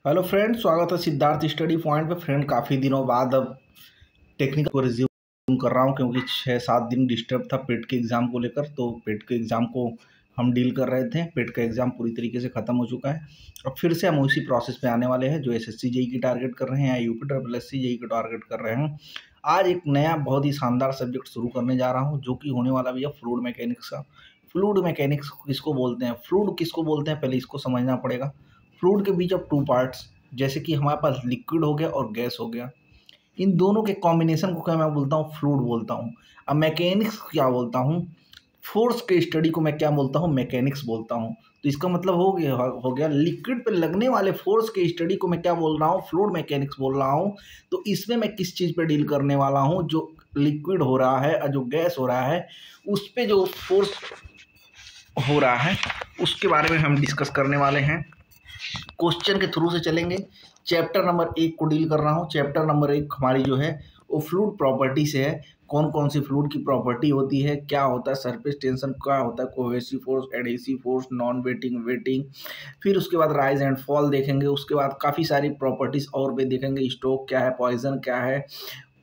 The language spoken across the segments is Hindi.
हेलो फ्रेंड, स्वागत है सिद्धार्थ स्टडी पॉइंट पे। फ्रेंड, काफ़ी दिनों बाद अब टेक्निकल को रिज्यूम कर रहा हूँ क्योंकि 6-7 दिन डिस्टर्ब था पेट के एग्ज़ाम को लेकर। तो पेट के एग्ज़ाम को हम डील कर रहे थे। पेट का एग्ज़ाम पूरी तरीके से ख़त्म हो चुका है। अब फिर से हम उसी प्रोसेस पे आने वाले हैं जो एसएससी जेई की टारगेट कर रहे हैं या UP triple S C JE की टारगेट कर रहे हैं। आज एक नया बहुत ही शानदार सब्जेक्ट शुरू करने जा रहा हूँ जो कि होने वाला भैया फ्लूइड मैकेनिक्स का। फ्लूइड मैकेनिक्स किसको बोलते हैं, फ्लूइड किसको बोलते हैं, पहले इसको समझना पड़ेगा। फ्लूइड के बीच ऑफ टू पार्ट्स, जैसे कि हमारे पास लिक्विड हो गया और गैस हो गया, इन दोनों के कॉम्बिनेशन को क्या मैं बोलता हूँ, फ्लूइड बोलता हूँ। अब मैकेनिक्स क्या बोलता हूँ, फोर्स के स्टडी को मैं क्या बोलता हूँ, मैकेनिक्स बोलता हूँ। तो इसका मतलब हो गया लिक्विड पे लगने वाले फोर्स के स्टडी को मैं क्या बोल रहा हूँ, फ्लूइड मैकेनिक्स बोल रहा हूँ। तो इसमें मैं किस चीज़ पे डील करने वाला हूँ, जो लिक्विड हो रहा है और जो गैस हो रहा है उस पर जो फोर्स हो रहा है उसके बारे में हम डिस्कस करने वाले हैं। क्वेश्चन के थ्रू से चलेंगे। चैप्टर नंबर 1 को डील कर रहा हूँ। चैप्टर नंबर 1 हमारी जो है वो फ्लूइड प्रॉपर्टी से है। कौन कौन सी फ्लूइड की प्रॉपर्टी होती है, क्या होता है सरफेस टेंशन, क्या होता है cohesive force, adhesive force, non waiting, waiting. फिर उसके बाद राइज एंड फॉल देखेंगे। उसके बाद काफ़ी सारी प्रॉपर्टीज और भी देखेंगे। स्ट्रोक क्या है, पॉइजन क्या है,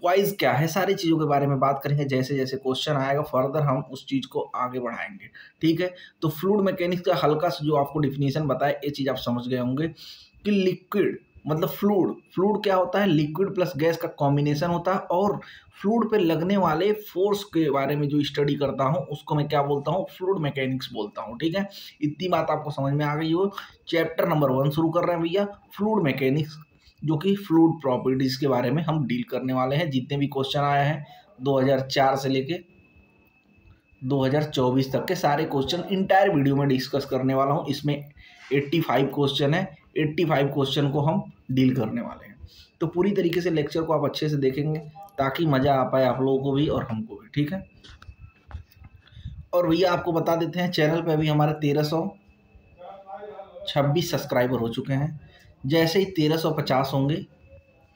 वाइज क्या है, सारी चीज़ों के बारे में बात करेंगे। जैसे जैसे क्वेश्चन आएगा फर्दर हम उस चीज़ को आगे बढ़ाएंगे। ठीक है। तो फ्लूइड मैकेनिक्स का हल्का सा जो आपको डिफिनीशन बताया, ये चीज़ आप समझ गए होंगे कि लिक्विड मतलब फ्लूइड, फ्लूइड क्या होता है, लिक्विड प्लस गैस का कॉम्बिनेशन होता है। और फ्लूइड पे लगने वाले फोर्स के बारे में जो स्टडी करता हूँ उसको मैं क्या बोलता हूँ, फ्लूइड मैकेनिक्स बोलता हूँ। ठीक है। इतनी बात आपको समझ में आ गई हो। चैप्टर नंबर 1 शुरू कर रहे हैं भैया, फ्लूइड मैकेनिक्स, जो कि फ्लूइड प्रॉपर्टीज के बारे में हम डील करने वाले हैं। जितने भी क्वेश्चन आए हैं 2004 से लेके 2024 तक के सारे क्वेश्चन इंटायर वीडियो में डिस्कस करने वाला हूं। इसमें 85 क्वेश्चन है। 85 क्वेश्चन को हम डील करने वाले हैं। तो पूरी तरीके से लेक्चर को आप अच्छे से देखेंगे ताकि मज़ा आ पाए आप लोगों को भी और हमको भी। ठीक है। और भैया आपको बता देते हैं, चैनल पे अभी हमारे 1326 सब्सक्राइबर हो चुके हैं। जैसे ही 1350 होंगे,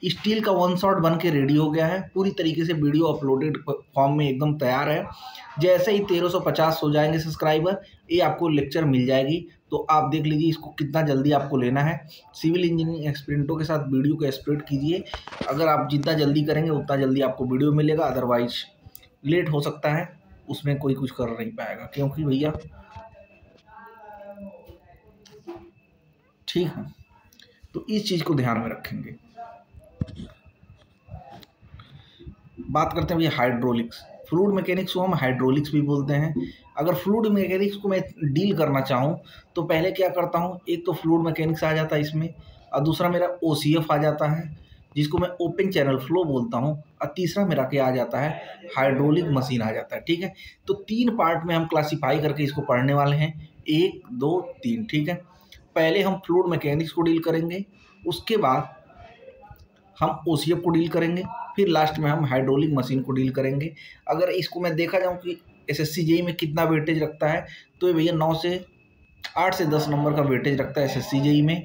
स्टील का वन शॉट बन के रेडी हो गया है। पूरी तरीके से वीडियो अपलोडेड फॉर्म में एकदम तैयार है। जैसे ही 1350 हो जाएंगे सब्सक्राइबर, ये आपको लेक्चर मिल जाएगी। तो आप देख लीजिए इसको कितना जल्दी आपको लेना है। सिविल इंजीनियरिंग एक्सपेरिमेंटों के साथ वीडियो को एक्सपेक्ट कीजिए। अगर आप जितना जल्दी करेंगे उतना जल्दी आपको वीडियो मिलेगा, अदरवाइज लेट हो सकता है, उसमें कोई कुछ कर नहीं पाएगा। क्योंकि भैया ठीक है, तो इस चीज़ को ध्यान में रखेंगे। बात करते हैं भैया हाइड्रोलिक्स। फ्लूइड मैकेनिक्स को हम हाइड्रोलिक्स भी बोलते हैं। अगर फ्लूइड मैकेनिक्स को मैं डील करना चाहूँ तो पहले क्या करता हूँ, एक तो फ्लूइड मैकेनिक्स आ जाता है इसमें, और दूसरा मेरा ओसीएफ आ जाता है जिसको मैं ओपन चैनल फ्लो बोलता हूँ, और तीसरा मेरा क्या आ जाता है, हाइड्रोलिक मशीन आ जाता है। ठीक है। तो 3 पार्ट में हम क्लासीफाई करके इसको पढ़ने वाले हैं, 1 2 3। ठीक है। पहले हम फ्लूइड मैकेनिक्स को डील करेंगे, उसके बाद हम ओसीएफ को डील करेंगे, फिर लास्ट में हम हाइड्रोलिक मशीन को डील करेंगे। अगर इसको मैं देखा जाऊँ कि एसएससी जेई में कितना वेटेज रखता है, तो ये भैया 8 से 10 नंबर का वेटेज रखता है एसएससी जेई में।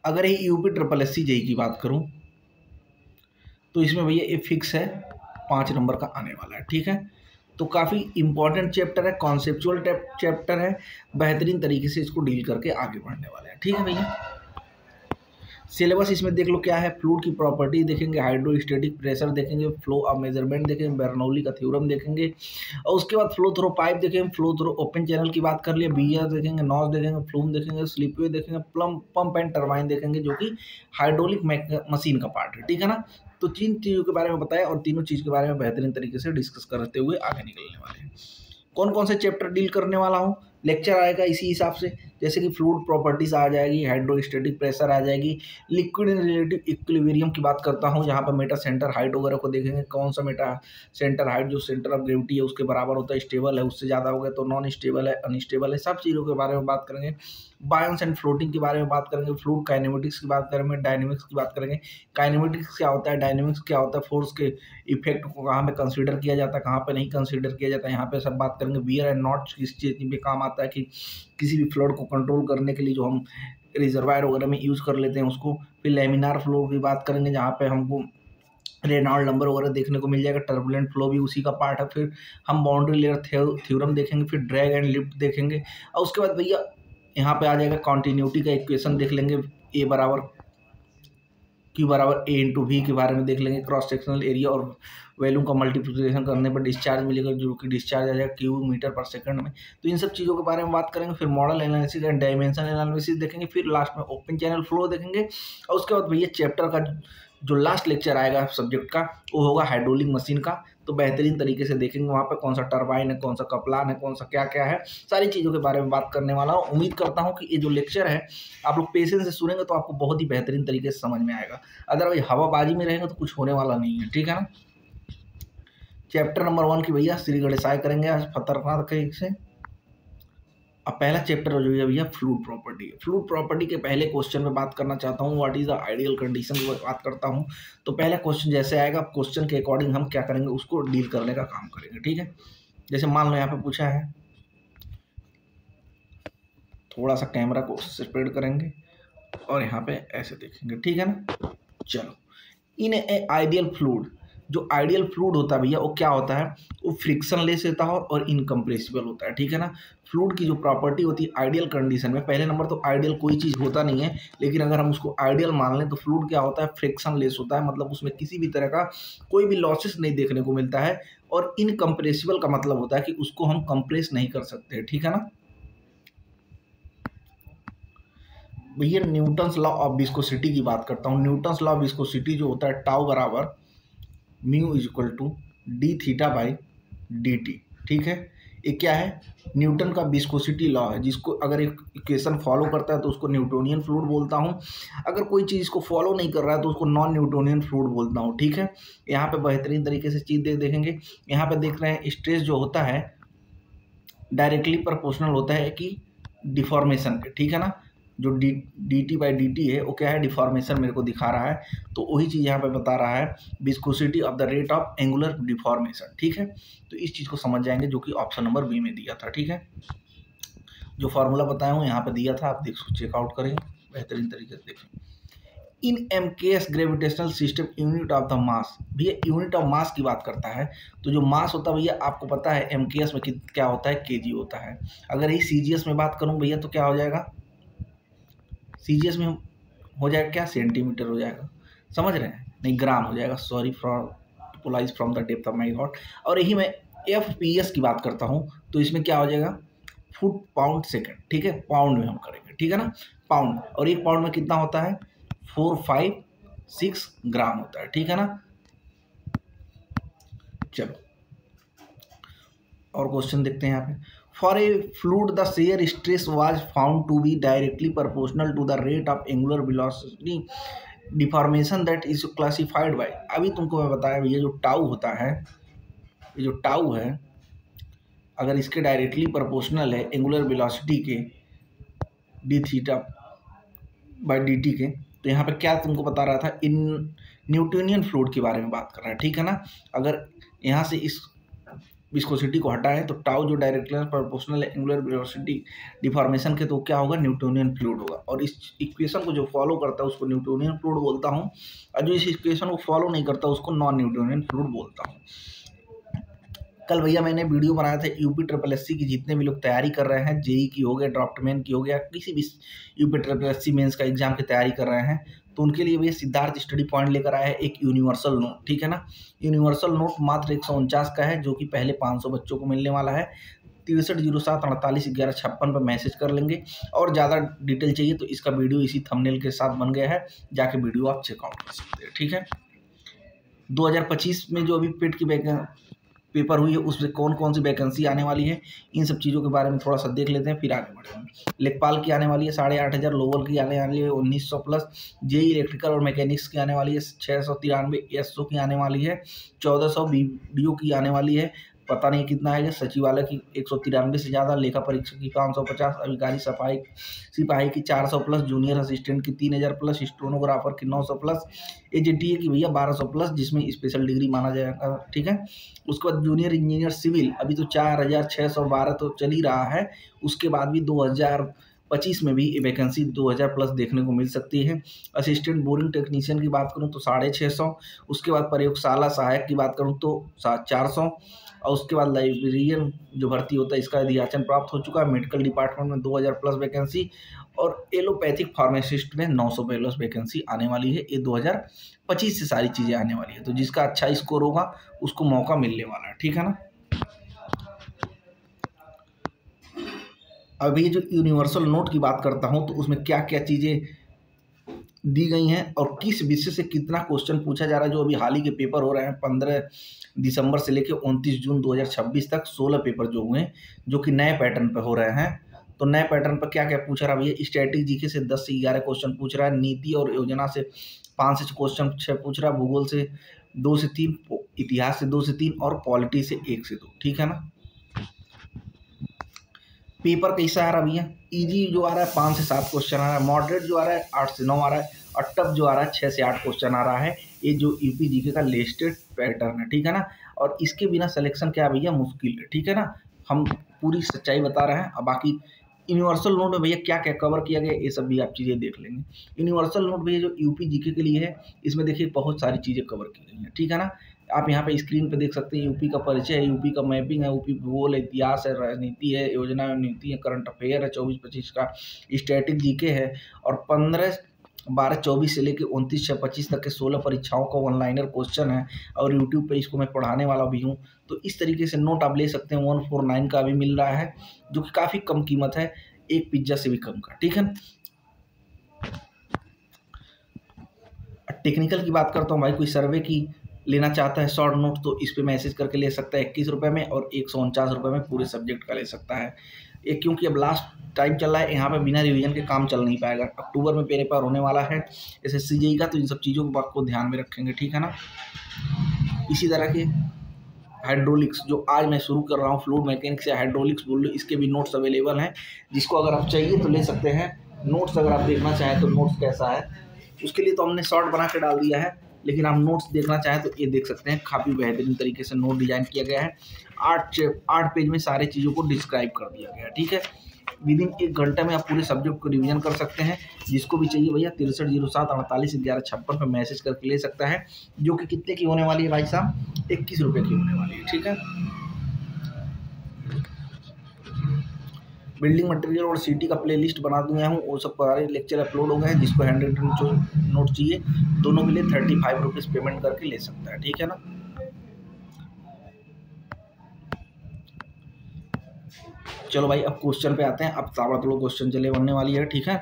अगर ये यूपी ट्रिपल एससी जेई की बात करूँ तो इसमें भैया ये फिक्स है 5 नंबर का आने वाला है। ठीक है। तो काफ़ी इंपॉर्टेंट चैप्टर है, कॉन्सेप्चुअल चैप्टर है। बेहतरीन तरीके से इसको डील करके आगे बढ़ने वाले हैं। ठीक है भैया। सिलेबस इसमें देख लो क्या है। फ्लूइड की प्रॉपर्टी देखेंगे, हाइड्रोस्टैटिक प्रेशर देखेंगे, फ्लो ऑफ मेजरमेंट देखेंगे, बर्नौली का थ्योरम देखेंगे, और उसके बाद फ्लो थ्रो पाइप देखेंगे, फ्लो थ्रो ओपन चैनल की बात कर लिया, बीयर देखेंगे, नॉज देखेंगे, फ्लूम देखेंगे, स्लिपवे देखेंगे, पंप एंड टरबाइन देखेंगे, जो कि हाइड्रोलिक मशीन का पार्ट है। ठीक है ना। तो 3 चीज़ों के बारे में बताया और तीनों चीज़ के बारे में बेहतरीन तरीके से डिस्कस करते हुए आगे निकलने वाले हैं। कौन कौन से चैप्टर डील करने वाला हूँ, लेक्चर आएगा इसी हिसाब से। जैसे कि फ्लूइड प्रॉपर्टीज आ जाएगी, हाइड्रोस्टैटिक प्रेशर आ जाएगी, लिक्विड इन रिलेटिव इक्विलिब्रियम की बात करता हूँ, जहाँ पर मेटा सेंटर हाइट वगैरह को देखेंगे। कौन सा मेटा सेंटर हाइट जो सेंटर ऑफ ग्रेविटी है उसके बराबर होता है, स्टेबल है, उससे ज़्यादा हो गया तो नॉन स्टेबल है, अनस्टेबल है, सब चीज़ों के बारे में बात करेंगे। बायंस एंड फ्लोटिंग के बारे में बात करेंगे, फ्लूइड काइनेमेटिक्स की बात करेंगे, डायनेमिक्स की बात करेंगे। काइनेमेटिक्स क्या होता है, डायनेमिक्स क्या होता है, फोर्स के इफेक्ट को कहाँ पे कंसीडर किया जाता है, कहाँ पे नहीं कंसीडर किया जाता है, यहाँ पे सब बात करेंगे। वियर एंड नॉट किस चीज़ पे काम आता है, कि किसी भी फ्लड को कंट्रोल करने के लिए जो हम रिजर्वायर वगैरह में यूज़ कर लेते हैं उसको। फिर लेमिनार फ्लो की बात करेंगे, जहाँ पे हमको रेनॉल्ड नंबर वगैरह देखने को मिल जाएगा। टर्बुलेंट फ्लो भी उसी का पार्ट है। फिर हम बाउंड्री लेयर थ्योरम देखेंगे, फिर ड्रैग एंड लिफ्ट देखेंगे, और उसके बाद भैया यहाँ पे आ जाएगा कॉन्टीन्यूटी का इक्वेशन देख लेंगे, ए बराबर क्यू बराबर ए इंटू वी के बारे में देख लेंगे, क्रॉस सेक्शनल एरिया और वैल्यूम का मल्टीप्लिकेशन करने पर डिस्चार्ज मिलेगा, जो कि डिस्चार्ज आ जाएगा क्यूब मीटर पर सेकंड में। तो इन सब चीज़ों के बारे में बात करेंगे। फिर model analysis and dimension analysis देखेंगे, फिर लास्ट में ओपन चैनल फ्लो देखेंगे, और उसके बाद भैया चैप्टर का जो लास्ट लेक्चर आएगा सब्जेक्ट का वो होगा हाइड्रोलिक मशीन का। तो बेहतरीन तरीके से देखेंगे वहाँ पे कौन सा टरबाइन है, कौन सा कपलान है, कौन सा क्या क्या है, सारी चीज़ों के बारे में बात करने वाला हूँ। उम्मीद करता हूँ कि ये जो लेक्चर है आप लोग पेशेंस से सुनेंगे तो आपको बहुत ही बेहतरीन तरीके से समझ में आएगा। अदरवाइज हवाबाजी में रहेंगे तो कुछ होने वाला नहीं है, ठीक है ना। चैप्टर नंबर 1 की भैया श्री गणेशाय करेंगे आज खतरनाक तरीके से। अब पहला चैप्टर जो है भैया फ्लूइड प्रॉपर्टी। फ्लूइड प्रॉपर्टी के पहले क्वेश्चन में बात करना चाहता हूँ, what is the ideal condition की बात करता हूँ। तो पहला क्वेश्चन जैसे आएगा क्वेश्चन के अकॉर्डिंग हम क्या करेंगे, उसको डील करने का काम करेंगे, ठीक है। जैसे मान लो यहाँ पे पूछा है, थोड़ा सा कैमरा को स्प्रेड करेंगे और यहाँ पे ऐसे देखेंगे, ठीक है ना। चलो, इन ए आइडियल फ्लूइड, जो आइडियल फ्लूइड होता है भैया वो क्या होता है, वो फ्रिक्शन लेस होता है और इनकम्प्रेसिबल होता है, ठीक है ना। फ्लूइड की जो प्रॉपर्टी होती है आइडियल कंडीशन में, पहले नंबर तो आइडियल कोई चीज़ होता नहीं है, लेकिन अगर हम उसको आइडियल मान लें तो फ्लूइड क्या होता है, फ्रिक्शन लेस होता है, मतलब उसमें किसी भी तरह का कोई भी लॉसेस नहीं देखने को मिलता है। और इनकम्प्रेसिबल का मतलब होता है कि उसको हम कंप्रेस नहीं कर सकते, ठीक है ना। भैया न्यूटन्स लॉ ऑफ विस्कोसिटी की बात करता हूँ। न्यूटन्स लॉ ऑफ विस्कोसिटी जो होता है टाउ बराबर mu is equal to d theta by d t, ठीक है। ये क्या है, न्यूटन का विस्कोसिटी लॉ है, जिसको अगर एक इक्वेशन फॉलो करता है तो उसको न्यूटोनियन फ्लूइड बोलता हूँ, अगर कोई चीज़ इसको फॉलो नहीं कर रहा है तो उसको नॉन न्यूटोनियन फ्लूइड बोलता हूँ, ठीक है। यहाँ पे बेहतरीन तरीके से चीज़ देखेंगे। यहाँ पे देख रहे हैं स्ट्रेस जो होता है डायरेक्टली प्रोपोर्शनल होता है कि डिफॉर्मेशन के, ठीक है ना। जो D T by d T है वो क्या है, डिफॉर्मेशन मेरे को दिखा रहा है, तो वही चीज़ यहाँ पे बता रहा है viscosity of the rate of angular deformation, ठीक है। तो इस चीज़ को समझ जाएंगे, जो कि ऑप्शन नंबर बी में दिया था, ठीक है। जो फार्मूला बताया हूँ यहाँ पे दिया था, आप देख चेकआउट करेंगे बेहतरीन तरीके से देखें। In MKS gravitational system unit of the mass, भैया यूनिट ऑफ मास की बात करता है, तो जो मास होता है भैया आपको पता है एमकेएस में क्या होता है, केजी होता है। अगर ही सीजीएस में बात करूँ भैया तो क्या हो जाएगा, सीजीएस में हो जाएगा क्या, सेंटीमीटर हो जाएगा, समझ रहे हैं, नहीं ग्राम हो जाएगा, sorry for apologise from the depth of my God. और यही मैं एफपीएस की बात करता हूँ तो इसमें क्या हो जाएगा, फुट पाउंड सेकंड, ठीक है, पाउंड में हम करेंगे, ठीक है ना, पाउंड। और एक पाउंड में कितना होता है, 456 ग्राम होता है, ठीक है ना। चलो और क्वेश्चन देखते हैं यहाँ पे। For a fluid the shear stress was found to be directly proportional to the rate of angular velocity deformation that is classified by, अभी तुमको मैं बताया भैया जो टाउ होता है, ये जो टाउ है अगर इसके डायरेक्टली प्रोपोर्शनल है एंगुलर वेलोसिटी के D theta by d T के, तो यहाँ पे क्या तुमको बता रहा था, इन न्यूटोनियन फ्लूइड के बारे में बात कर रहा है, ठीक है ना। अगर यहाँ से इस विस्कोसिटी को हटाएं तो टाउ जो directly proportional angular velocity deformation के, तो क्या होगा, न्यूटोनियन फ्लूइड होगा। और इस इक्वेशन को जो फॉलो करता है उसको न्यूटोनियन फ्लूइड बोलता हूँ, और जो इस इक्वेशन को फॉलो नहीं करता उसको नॉन न्यूटोनियन फ्लूइड बोलता हूँ। कल भैया मैंने वीडियो बनाया था यूपी ट्रिपल एससी की, जितने भी लोग तैयारी कर रहे हैं, जेई की हो गया, ड्राफ्टमैन की हो गया, किसी भी यूपी ट्रिपल एससी मेंस का एग्जाम की तैयारी कर रहे हैं, तो उनके लिए भैया सिद्धार्थ स्टडी पॉइंट लेकर आया है एक यूनिवर्सल नोट, ठीक है ना। यूनिवर्सल नोट मात्र 149 का है, जो कि पहले 500 बच्चों को मिलने वाला है। 6307481156 पर मैसेज कर लेंगे, और ज़्यादा डिटेल चाहिए तो इसका वीडियो इसी थंबनेल के साथ बन गया है, जाके वीडियो आप चेकआउट कर सकते हैं, ठीक है। 2025 में जो अभी पेट की पेपर हुई है उसमें कौन कौन सी वैकेंसी आने वाली है, इन सब चीज़ों के बारे में थोड़ा सा देख लेते हैं, फिर आगे बढ़ेंगे। लेखपाल की आने वाली है 8,500, लोअर की आने वाली है 1900 प्लस, जेई इलेक्ट्रिकल और मैकेनिक्स की आने वाली है 693, एसओ की आने वाली है 1400, बीडीओ की आने वाली है पता नहीं कितना आएगा, सचिवालय की 193 से ज़्यादा, लेखा परीक्षक की 550, अधिकारी सिपाही की 400 प्लस, जूनियर असिस्टेंट की 3000 प्लस, स्टेनोग्राफर की 900 प्लस, एजेटीए की भैया 1200 प्लस, जिसमें स्पेशल डिग्री माना जाएगा, ठीक है। उसके बाद जूनियर इंजीनियर सिविल अभी तो 4612 तो चल ही रहा है, उसके बाद भी 2000 2025 में भी वैकेंसी 2000 प्लस देखने को मिल सकती है। असिस्टेंट बोरिंग टेक्नीशियन की बात करूँ तो 650, उसके बाद प्रयोगशाला सहायक की बात करूँ तो 400, और उसके बाद लाइब्रेरियन जो भर्ती होता है इसका अधियाचन प्राप्त हो चुका है। मेडिकल डिपार्टमेंट में 2000 प्लस वैकेंसी, और एलोपैथिक फार्मासिस्ट में 900 प्लस वैकेंसी आने वाली है। ये 2025 से सारी चीज़ें आने वाली है, तो जिसका अच्छा स्कोर होगा उसको मौका मिलने वाला है, ठीक है ना। अभी जो यूनिवर्सल नोट की बात करता हूँ तो उसमें क्या क्या चीज़ें दी गई हैं और किस विषय से कितना क्वेश्चन पूछा जा रहा है। जो अभी हाल ही के पेपर हो रहे हैं 15 दिसंबर से लेकर 29 जून 2026 तक 16 पेपर जो हुए हैं, जो कि नए पैटर्न पर हो रहे हैं। तो नए पैटर्न पर क्या क्या पूछ रहा है भैया, स्टैटिक जीके से 10 से 11 क्वेश्चन पूछ रहा है, नीति और योजना से 5 से क्वेश्चन 6 पूछ रहा है, भूगोल से 2 से 3, इतिहास से 2 से 3 और पॉलिटी से 1 से 2, ठीक है ना। पेपर कैसा आ रहा भैया, इजी जो आ रहा है 5 से 7 क्वेश्चन आ रहा है, मॉडरेट जो आ रहा है 8 से 9 आ रहा है, और टफ जो आ रहा है 6 से 8 क्वेश्चन आ रहा है। ये जो यूपी जीके का लिस्टेड पैटर्न है, ठीक है ना। और इसके बिना सिलेक्शन क्या भैया मुश्किल है, ठीक है ना। हम पूरी सच्चाई बता रहे हैं। अब बाकी यूनिवर्सल नोट में भैया क्या क्या कवर किया गया ये सब भी आप चीज़ें देख लेंगे। यूनिवर्सल नोट भैया जो यूपी जीके के लिए है, इसमें देखिए बहुत सारी चीज़ें कवर की गई हैं, ठीक है ना। आप यहाँ पे स्क्रीन पे देख सकते हैं यूपी का परिचय है, यूपी का मैपिंग है, यूपी भूगोल है, इतिहास है, राजनीति है, योजना नीति है, करंट अफेयर है 24-25 का, स्टैटिक जीके है, और 15/12/24 से लेकर 29/6/25 तक के 16 परीक्षाओं का ऑनलाइनर क्वेश्चन है। और यूट्यूब पे इसको मैं पढ़ाने वाला भी हूँ, तो इस तरीके से नोट आप ले सकते हैं। 149 का भी मिल रहा है, जो कि काफ़ी कम कीमत है, एक पिज्जा से भी कम का, ठीक है। टेक्निकल की बात करता हूँ भाई, कोई सर्वे की लेना चाहता है शॉर्ट नोट तो इस पे मैसेज करके ले सकता है 21 रुपये में, और 149 रुपये में पूरे सब्जेक्ट का ले सकता है। ये क्योंकि अब लास्ट टाइम चल रहा है, यहाँ पे बिना रिवीजन के काम चल नहीं पाएगा। अक्टूबर में पेपर होने वाला है SSC JEE का, तो इन सब चीज़ों को आपको ध्यान में रखेंगे, ठीक है ना। इसी तरह के हाइड्रोलिक्स जो आज मैं शुरू कर रहा हूँ, फ्लूइड मैकेनिक्स या हाइड्रोलिक्स बोल लो, इसके भी नोट्स अवेलेबल हैं, जिसको अगर आप चाहिए तो ले सकते हैं। नोट्स अगर आप देखना चाहें तो नोट्स कैसा है उसके लिए तो हमने शॉर्ट बना के डाल दिया है, लेकिन आप नोट्स देखना चाहें तो ये देख सकते हैं। काफ़ी बेहतरीन तरीके से नोट डिजाइन किया गया है, 8 पेज में सारे चीज़ों को डिस्क्राइब कर दिया गया है, ठीक है। विदिन 1 घंटे में आप पूरे सब्जेक्ट को रिवीजन कर सकते हैं। जिसको भी चाहिए भैया 6307481156 पर मैसेज करके ले सकता है, जो कि कितने की होने वाली है भाई साहब, 21 रुपये की होने वाली है, ठीक है। बिल्डिंग मटेरियल और सिटी का प्लेलिस्ट बना दिया हूँ, वो सब सारे लेक्चर अपलोड हो गए हैं। जिसको हैंड रिटन जो नोट चाहिए दोनों के लिए 35 रुपीज़ पेमेंट करके ले सकता है, ठीक है ना। चलो भाई अब क्वेश्चन पे आते हैं। अब ताबड़तोड़ क्वेश्चन चले बनने वाली है, ठीक है।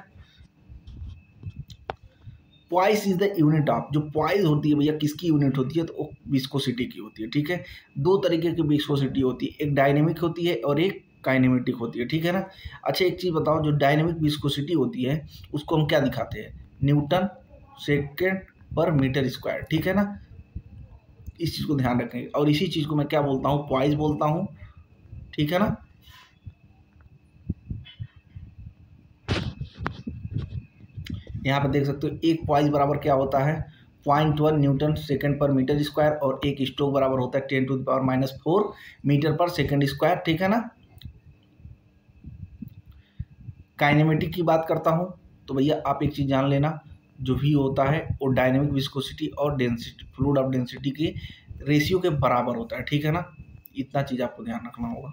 Poised is the unit of, जो पॉइस होती है भैया किसकी यूनिट होती है, तो वो विस्कोसिटी की होती है, ठीक है। 2 तरीके की विस्कोसिटी होती है, एक डायनेमिक होती है और एक काइनेमेटिक होती है, ठीक है ना। अच्छा एक चीज़ बताओ, जो डायनेमिक विस्कोसिटी होती है उसको हम क्या दिखाते हैं, न्यूटन सेकेंड पर मीटर स्क्वायर, ठीक है ना। इस चीज़ को ध्यान रखेंगे, और इसी चीज़ को मैं क्या बोलता हूँ, पॉइस बोलता हूँ, ठीक है ना। यहाँ पर देख सकते हो एक पॉइस बराबर क्या होता है, 0.1 न्यूटन सेकंड पर मीटर स्क्वायर, और एक स्ट्रोक बराबर होता है 10⁻⁻⁴ मीटर पर सेकंड स्क्वायर, ठीक है ना। काइनेमेटिक की बात करता हूँ तो भैया आप एक चीज़ जान लेना, जो भी होता है वो डायनेमिक विस्कोसिटी और डेंसिटी, फ्लूइड ऑफ डेंसिटी के रेशियो के बराबर होता है, ठीक है ना। इतना चीज़ आपको ध्यान रखना होगा।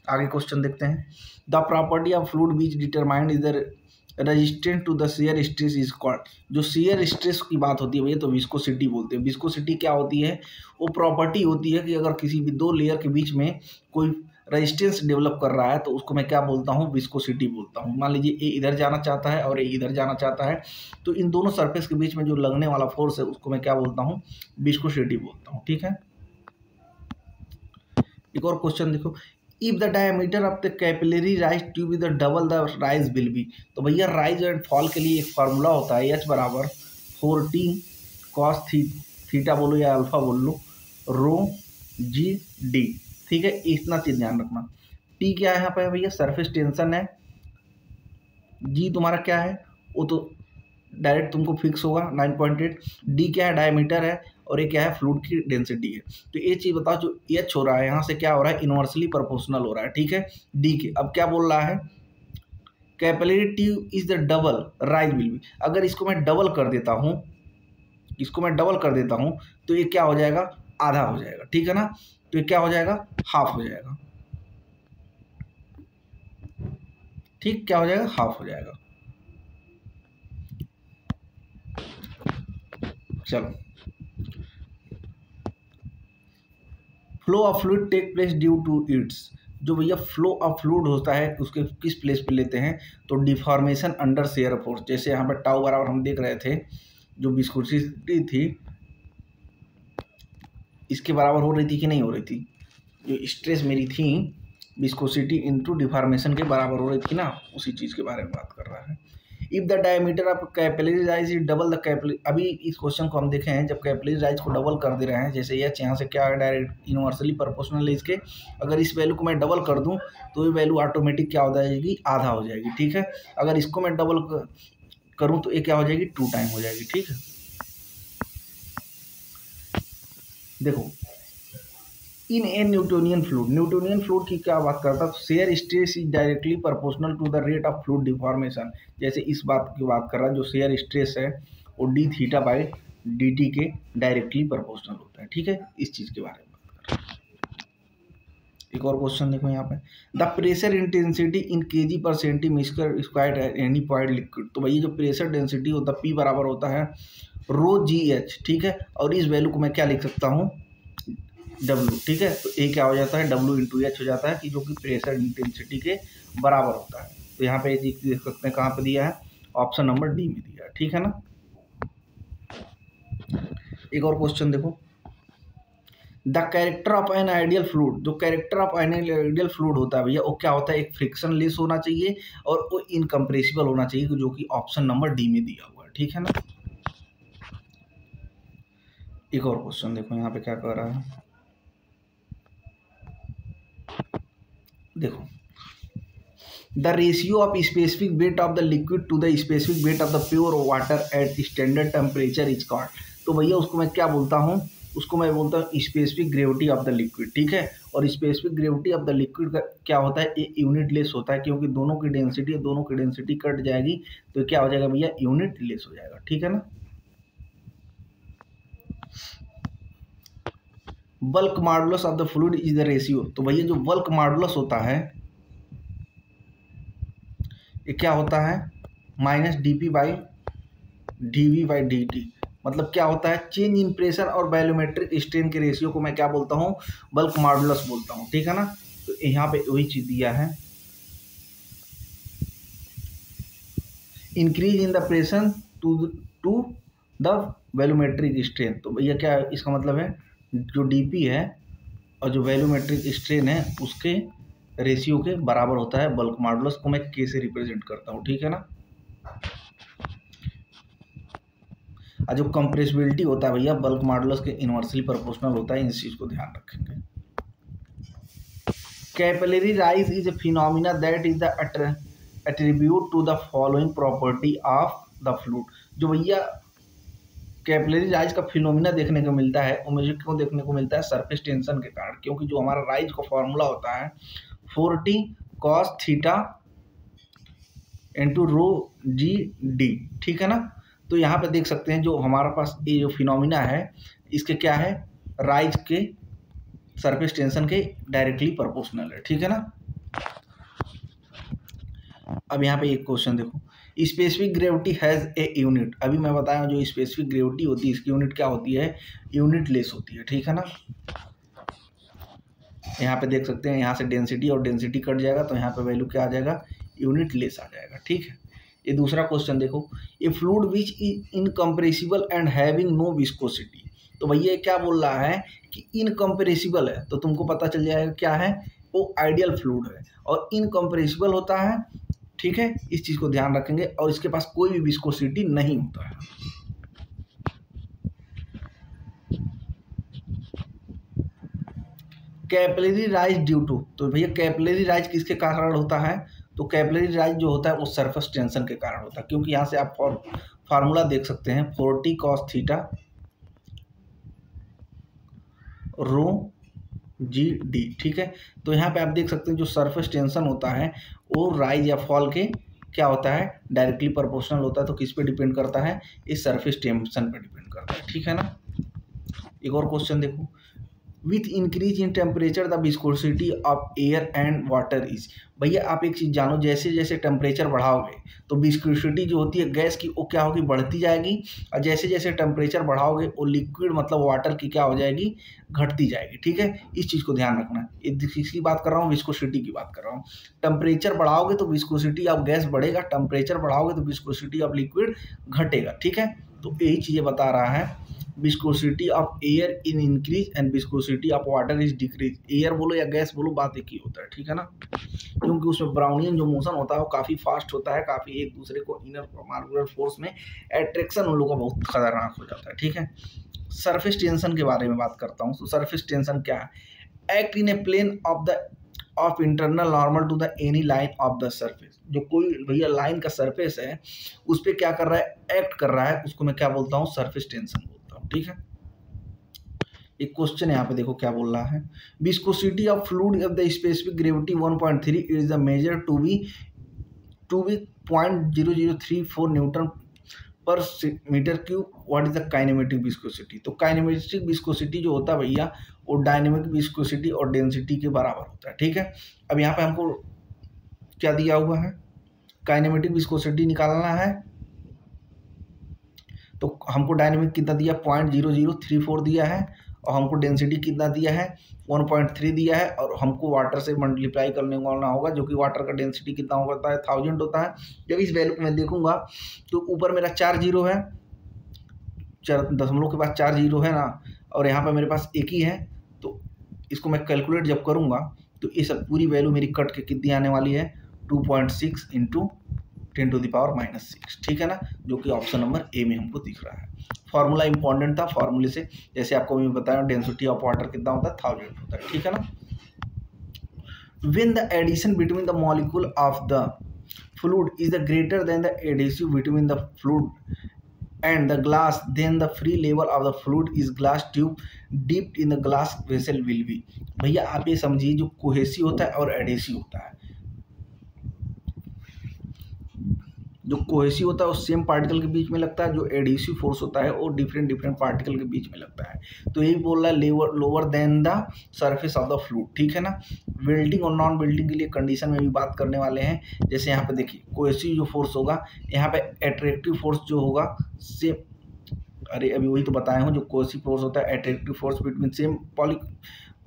आगे क्वेश्चन देखते हैं। The property of fluid which determined is the resistant to the shear stress is called, जो शियर स्ट्रेस की बात होती है भैया तो विस्कोसिटी बोलते हैं। विस्कोसिटी क्या होती है, वो प्रॉपर्टी होती है कि अगर किसी भी 2 लेयर के बीच में कोई रेजिस्टेंस डेवलप कर रहा है तो उसको मैं क्या बोलता हूँ, विस्कोसिटी बोलता हूँ। मान लीजिए ए इधर जाना चाहता है और ए इधर जाना चाहता है, तो इन दोनों सरफेस के बीच में जो लगने वाला फोर्स है उसको मैं क्या बोलता हूँ, विस्कोसिटी बोलता हूँ, ठीक है। एक और क्वेश्चन देखो, if the diameter of the capillary rise tube is the double the rise will be, तो भैया राइज एंड फॉल के लिए एक फार्मूला होता है, H बराबर 14 cos थीटा बोलो या अल्फा बोल लो ρg/d, ठीक है। इतना चीज ध्यान रखना। टी क्या है यहाँ पे भैया, सरफेस टेंशन है। जी तुम्हारा क्या है, वो तो डायरेक्ट तुमको फिक्स होगा 9.8। डी क्या है, डायमीटर है, और ये क्या है, फ्लूइड की डेंसिटी है। तो ये चीज़ बताओ, जो एच हो रहा है यहाँ से क्या हो रहा है, इनवर्सली प्रोपोर्शनल हो रहा है, ठीक है, डी के। अब क्या बोल रहा है, capillary tube is the double rise will be, अगर इसको मैं डबल कर देता हूँ, इसको मैं डबल कर देता हूँ तो ये क्या हो जाएगा, आधा हो जाएगा, ठीक है ना। तो ये क्या हो जाएगा, हाफ हो जाएगा, ठीक, क्या हो जाएगा, हाफ हो जाएगा। चलो, flow of fluid take place due to its, जो भैया फ्लो ऑफ फ्लूइड होता है उसके किस प्लेस पे लेते हैं, तो डिफॉर्मेशन अंडर शेयर फोर्स। जैसे यहाँ पर टाउ बराबर हम देख रहे थे, जो विस्कोसिटी थी इसके बराबर हो रही थी कि नहीं हो रही थी, जो स्ट्रेस मेरी थी विस्कोसिटी इनटू डिफॉर्मेशन के बराबर हो रही थी ना, उसी चीज़ के बारे में बात कर रहा है। If the diameter of capillary rise is double the capillary, अभी इस क्वेश्चन को हम देखें हैं, जब कैपिलरी राइज को डबल कर दे रहे हैं, जैसे एच यहाँ से क्या है डायरेक्ट इनवर्सली प्रोपोर्शनल है इसके, अगर इस वैल्यू को मैं डबल कर दूं तो ये वैल्यू ऑटोमेटिक क्या हो जाएगी, आधा हो जाएगी, ठीक है। अगर इसको मैं डबल करूं तो ये क्या हो जाएगी, 2 टाइम हो जाएगी, ठीक है। देखो, in a Newtonian fluid, Newtonian fluid की क्या बात करता है, shear stress is directly proportional to the rate of fluid deformation. जैसे इस बात की बात कर रहा है, जो शेयर स्ट्रेस है वो D theta by d T के डायरेक्टली प्रोपोर्शनल होता है, ठीक है। इस चीज़ के बारे में बात कर रहा है। एक और क्वेश्चन देखो यहाँ पे, the pressure intensity in kg per centimetre square at any point liquid, तो भाई जो प्रेशर डेंसिटी होता है पी बराबर होता है रो जी एच, ठीक है। और इस वैल्यू को मैं क्या लिख सकता हूँ, W, ठीक है। तो ए क्या हो जाता है, W इंटू एच हो जाता है, कि जो कि प्रेशर इंटेंसिटी के बराबर होता है। तो यहाँ पे देख सकते हैं कहाँ पे दिया है, ऑप्शन नंबर डी में दिया है, ठीक है ना। एक और क्वेश्चन देखो, the character of an ideal fluid, जो character of an ideal fluid होता है भैया वो क्या होता है, एक फ्रिक्शन लेस होना चाहिए और वो इनकम्प्रेसिबल होना चाहिए, जो कि ऑप्शन नंबर डी में दिया हुआ है, ठीक है ना। एक और क्वेश्चन देखो यहाँ पे क्या कर रहा है, देखो, the ratio of specific weight of the liquid to the specific weight of the pure water at standard temperature is called, तो भैया उसको मैं क्या बोलता हूँ, उसको मैं बोलता हूँ specific gravity of the liquid, ठीक है। और specific gravity of the liquid का क्या होता है, ये यूनिट लेस होता है, क्योंकि दोनों की डेंसिटी कट जाएगी तो क्या हो जाएगा भैया, यूनिट लेस हो जाएगा, ठीक है ना। Bulk modulus of the fluid is the ratio, तो भैया जो बल्क मॉडुलस होता है ये क्या होता है, minus d p by d v by d t, मतलब क्या होता है, चेंज इन प्रेशर और वैल्यूमेट्रिक स्ट्रेन के रेशियो को मैं क्या बोलता हूँ, बल्क मॉडुलस बोलता हूँ, ठीक है ना। तो यहाँ पे वही चीज दिया है, increase in the pressure to the volumetric strain, तो भैया क्या इसका मतलब है, जो डीपी है और जो वैल्यूमेट्रिक स्ट्रेन है उसके रेशियो के बराबर होता है बल्क मॉडुलस, को मैं के से रिप्रेजेंट करता हूँ, ठीक है ना। और जो कंप्रेसिबिलिटी होता है भैया बल्क मॉडुलस के इनवर्सली प्रोपोर्शनल होता है, इस चीज को ध्यान रखेंगे। Capillary rise is a phenomena that is the attribute to the following property of the fluid, जो भैया कैपिलरी राइज का फिनोमिना देखने को मिलता है वो मुझे क्यों देखने को मिलता है, सरफेस टेंशन के कारण, क्योंकि जो हमारा राइज का फॉर्मूला होता है 4t cos theta into rho G D, ठीक है ना। तो यहाँ पे देख सकते हैं जो हमारे पास ये जो फिनोमिना है इसके क्या है, राइज के सरफेस टेंशन के डायरेक्टली प्रोपोर्शनल है, ठीक है ना। अब यहाँ पे एक क्वेश्चन देखो, specific gravity has a unit, अभी मैं बताया जो स्पेसिफिक ग्रेविटी होती है इसकी यूनिट क्या होती है, यूनिट लेस होती है, ठीक है ना। यहाँ पे देख सकते हैं, यहाँ से डेंसिटी और डेंसिटी कट जाएगा तो यहाँ पे वैल्यू क्या आ जाएगा, यूनिट लेस आ जाएगा, ठीक है। ये दूसरा क्वेश्चन देखो, a fluid which is incompressible and having no viscosity, तो भैया क्या बोल रहा है कि इनकम्प्रेसिबल है, तो तुमको पता चल जाएगा क्या है, वो आइडियल फ्लूइड है, और इनकम्प्रेसिबल होता है, ठीक है। इस चीज़ को ध्यान रखेंगे, और इसके पास कोई भी विस्कोसिटी नहीं होता है। कैपिलरी राइज ड्यू टू, तो भैया कैपिलरी राइज किसके कारण होता है, तो कैपिलरी राइज जो होता है वो सरफेस टेंशन के कारण होता है, क्योंकि यहाँ से आप फार्मूला देख सकते हैं 4t cos theta rho G D, ठीक है। तो यहाँ पे आप देख सकते हैं जो सरफेस टेंशन होता है वो राइज या फॉल के क्या होता है, डायरेक्टली प्रोपोर्शनल होता है। तो किस पे डिपेंड करता है, इस सरफेस टेंशन पे डिपेंड करता है, ठीक है ना। एक और क्वेश्चन देखो, with increase in temperature the viscosity of air and water is. भैया आप एक चीज़ जानो, जैसे जैसे टेम्परेचर बढ़ाओगे तो विस्कोसिटी जो होती है गैस की वो क्या होगी, बढ़ती जाएगी, और जैसे जैसे टेम्परेचर बढ़ाओगे वो लिक्विड मतलब वाटर की क्या हो जाएगी, घटती जाएगी, ठीक है। इस चीज़ को ध्यान रखना, किसकी बात कर रहा हूँ, विस्कोसिटी की बात कर रहा हूँ। टेम्परेचर बढ़ाओगे तो विस्कोसिटी ऑफ गैस बढ़ेगा, टेम्परेचर बढ़ाओगे तो विस्कोसिटी ऑफ लिक्विड घटेगा, ठीक है। तो यही चीज़ें बता रहा है, viscosity of air in increase and viscosity of water is decrease. Air बोलो या गैस बोलो, बात एक ही होता है, ठीक है ना, क्योंकि उसमें ब्राउनियन जो मोशन होता है वो काफ़ी फास्ट होता है, काफ़ी एक दूसरे को इनर मार्गुलर फोर्स में एट्रैक्शन उन लोगों का बहुत खतरनाक हो जाता है, ठीक है। सरफेस टेंशन के बारे में बात करता हूँ। तो सरफेस टेंशन क्या है, act in a plane of internal normal to the any line of the surface. जो कोई भैया लाइन का सरफेस है उस पर क्या कर रहा है, एक्ट कर रहा है, उसको मैं क्या बोलता हूँ, सरफेस टेंशन बोलता हूँ, ठीक है। एक क्वेश्चन यहाँ पे देखो क्या बोल रहा है, viscosity of fluid of the specific gravity 1.3 is the measure to be 0.0034 newton per metre cube. What is the kinematic viscosity. तो काइनेमेटिक विस्कोसिटी जो होता है भैया वो डायनेमिक विस्कोसिटी और डेंसिटी के बराबर होता है, ठीक है। अब यहाँ पे हमको क्या दिया हुआ है, काइनेमेटिक विस्कोसिटी निकालना है, तो हमको डायनेमिक कितना दिया, 0.0034 दिया है, और हमको डेंसिटी कितना दिया है, 1.3 दिया है, और हमको वाटर से मल्टीप्लाई करने वाला होगा, जो कि वाटर का डेंसिटी कितना होता है, 1000 होता है। जब इस वैल्यू को मैं देखूंगा तो ऊपर मेरा 4 जीरो है, दशमलव के बाद 4 जीरो है ना, और यहाँ पर मेरे पास एक ही है, तो इसको मैं कैलकुलेट जब करूँगा तो ये सब पूरी वैल्यू मेरी कट के कितनी आने वाली है, 2.6 इंटू 10⁻⁻6, ठीक है ना, जो कि ऑप्शन नंबर ए में हमको दिख रहा है। फॉर्मूला इंपॉर्टेंट था, फॉर्मूले से जैसे आपको मैं बताया डेंसिटी ऑफ वाटर कितना होता है, 1000 होता है, ठीक है ना। When the addition between the molecule of the fluid is the greater than the adhesive between the fluid and the glass, then the free level of the fluid is glass tube dipped in the glass vessel will be। भैया आप ये समझिए, जो कोहेसिव होता है और एडेसिव होता है, जो कोहेसिव होता है वो सेम पार्टिकल के बीच में लगता है, जो एडिसिव फोर्स होता है वो डिफरेंट डिफरेंट पार्टिकल के बीच में लगता है। तो यही बोल रहा है lower than the surface of the fluid, ठीक है ना। वेल्डिंग और नॉन वेल्डिंग के लिए कंडीशन में भी बात करने वाले हैं। जैसे यहाँ पे देखिए कोहेसिव जो फोर्स होगा, यहाँ पे एट्रैक्टिव फोर्स जो होगा सेम, अरे अभी वही तो बताया हूँ, जो कोहेसिव फोर्स होता है attractive force between same poly,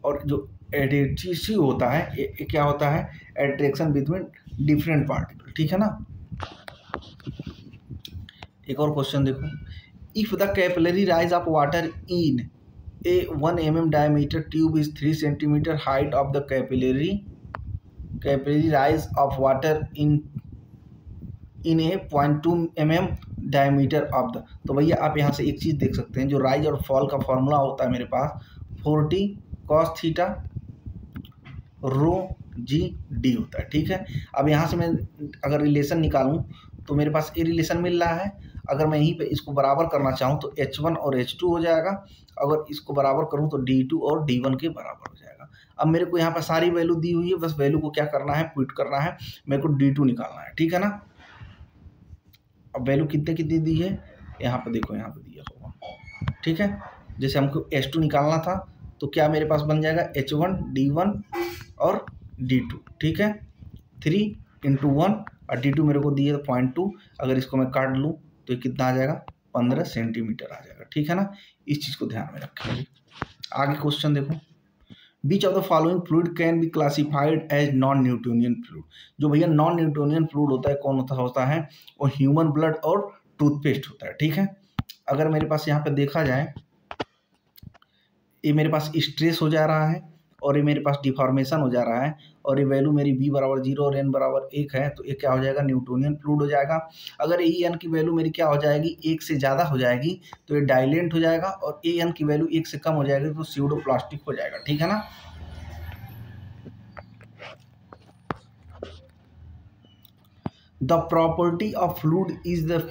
और जो एडिसिव होता है ये क्या होता है, एट्रैक्शन बिटवीन डिफरेंट पार्टिकल, ठीक है ना। एक और क्वेश्चन देखो, if the capillary rise of water in A 1 mm diameter tube is 3 centimetre height of the capillary rise of water in A 0.2 mm diameter of the. तो भैया आप यहाँ से एक चीज़ देख सकते हैं, जो राइज और फॉल का फॉर्मूला होता है मेरे पास 40 cos theta rho G D होता है, ठीक है। अब यहाँ से मैं अगर रिलेशन निकालूं तो मेरे पास ये रिलेशन मिल रहा है। अगर मैं यहीं पे इसको बराबर करना चाहूँ तो H1 और H2 हो जाएगा, अगर इसको बराबर करूँ तो D2 और D1 के बराबर हो जाएगा। अब मेरे को यहाँ पर सारी वैल्यू दी हुई है, बस वैल्यू को क्या करना है, पुट करना है, मेरे को D2 निकालना है, ठीक है ना। अब वैल्यू कितनी दी है, यहाँ पर देखो, यहाँ पर दिया होगा, ठीक है। जैसे हमको H2 निकालना था तो क्या मेरे पास बन जाएगा H1 D1 और D2, ठीक है। 3 × 1 और D2 मेरे को दिए 0.2, अगर इसको मैं काट लूँ तो ये कितना आ जाएगा, 15 सेंटीमीटर आ जाएगा, ठीक है ना। इस चीज़ को ध्यान में रखेंगे। आगे क्वेश्चन देखो, which of the following fluid can be classified as non Newtonian fluid. जो भैया नॉन न्यूटोनियन फ्लूइड होता है कौन होता है, वो ह्यूमन ब्लड और टूथपेस्ट होता है, ठीक है। अगर मेरे पास यहाँ पे देखा जाए, ये मेरे पास स्ट्रेस हो जा रहा है और ये मेरे पास डिफॉर्मेशन हो जा रहा है, और ये वैल्यू मेरी b = 0 और n = 1 है, तो ये क्या हो जाएगा, न्यूटोनियन फ्लूइड हो जाएगा। अगर an की वैल्यू मेरी क्या हो जाएगी, 1 से ज़्यादा हो जाएगी तो ये डाइलेंट हो जाएगा, और an की वैल्यू 1 से कम हो जाएगी तो स्यूडो प्लास्टिक हो जाएगा, ठीक है ना। The property of fluid is the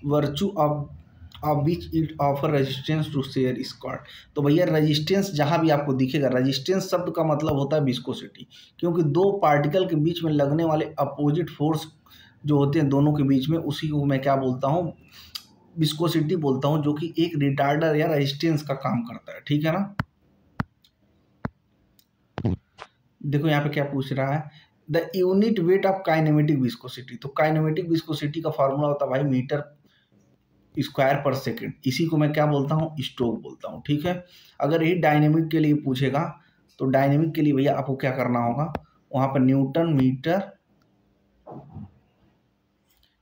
virtue of which it offer resistance to shear squad. तो भैया रेजिस्टेंस जहाँ भी आपको दिखेगा, रेजिस्टेंस शब्द का मतलब होता है विस्कोसिटी, क्योंकि दो पार्टिकल के बीच में लगने वाले अपोजिट फोर्स जो होते हैं दोनों के बीच में, उसी को मैं क्या बोलता हूँ, विस्कोसिटी बोलता हूँ, जो कि एक रिटार्डर या रेजिस्टेंस का काम करता है। ठीक है ना। देखो यहाँ पे क्या पूछ रहा है, the unit weight of kinematic viscosity. तो काइनेमेटिक विस्कोसिटी का फॉर्मूला होता है भाई मीटर स्क्वायर पर सेकेंड। इसी को मैं क्या बोलता हूँ, स्टोक बोलता हूँ। ठीक है। अगर यही डायनेमिक के लिए पूछेगा तो डायनेमिक के लिए भैया आपको क्या करना होगा, वहां पर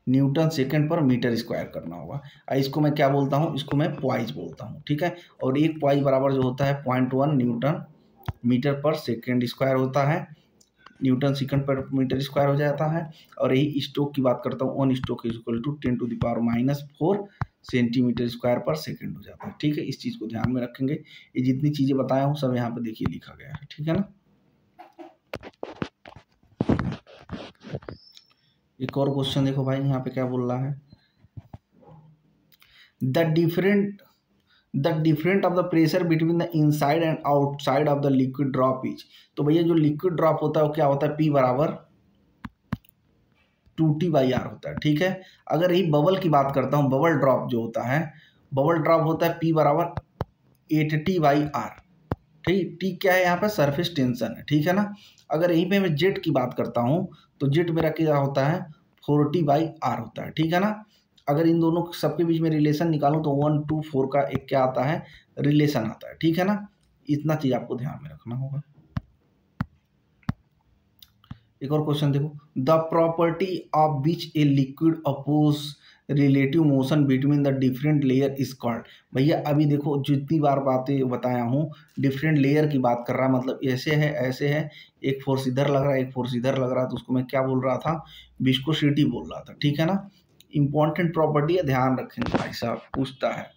न्यूटन सेकंड पर मीटर स्क्वायर करना होगा। इसको मैं क्या बोलता हूँ, इसको मैं पॉइज बोलता हूँ। ठीक है। और एक पॉइज बराबर जो होता है 0.1 Newton metre per second square होता है, न्यूटन सेकंड पर मीटर स्क्वायर हो जाता है। और यही स्टोक की बात करता हूँ, 1 stoke is equal to 10⁻⁻⁴ centimetre square पर सेकेंड हो जाता है। ठीक है। इस चीज़ को ध्यान में रखेंगे। ये जितनी चीज़ें बताया हूँ सब यहाँ पे देखिए लिखा गया है। ठीक है ना। एक और क्वेश्चन देखो भाई, यहाँ पे क्या बोल रहा है, the different of the pressure between the inside and outside of the liquid drop is. तो भैया जो लिक्विड ड्रॉप होता है वो क्या होता है, P बराबर 2T/R होता है। ठीक है। अगर यही बबल की बात करता हूँ, बबल ड्रॉप जो होता है, बबल ड्रॉप होता है P बराबर 8T/R। ठीक, टी क्या है यहाँ पे, सरफेस टेंशन है। ठीक है ना। अगर यहीं पे मैं जेट की बात करता हूँ तो जेट मेरा क्या होता है, 4T/R होता है। ठीक है ना। अगर इन दोनों सबके बीच में रिलेशन निकालूं तो 1:4 का एक क्या आता है, रिलेशन आता है। ठीक है ना। इतना चीज आपको ध्यान में रखना होगा। एक और क्वेश्चन देखो, the property of which a liquid oppose relative motion between the different layer is called. भैया अभी देखो जितनी बार बातें बताया हूँ, डिफरेंट लेयर की बात कर रहा है, मतलब ऐसे है ऐसे है, एक फोर्स इधर लग रहा है एक फोर्स इधर लग रहा है, तो उसको मैं क्या बोल रहा था, विस्कोसिटी बोल रहा था। ठीक है ना। इंपॉर्टेंट प्रॉपर्टी है, ध्यान रखेंगे भाई साहब, पूछता है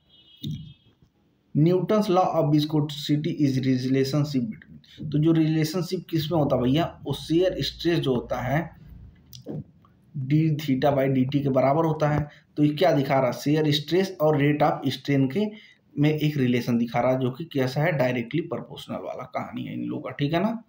Newton's law of viscosity is relationship between. तो जो रिलेशनशिप किस में होता है भैया, वो शेयर स्ट्रेस जो होता है d(θ/dt) के बराबर होता है। तो ये क्या दिखा रहा है, शेयर स्ट्रेस और रेट ऑफ स्ट्रेन के में एक रिलेशन दिखा रहा है, जो कि कैसा है, डायरेक्टली प्रोपोर्शनल वाला कहानी है इन लोगों का। ठीक है ना।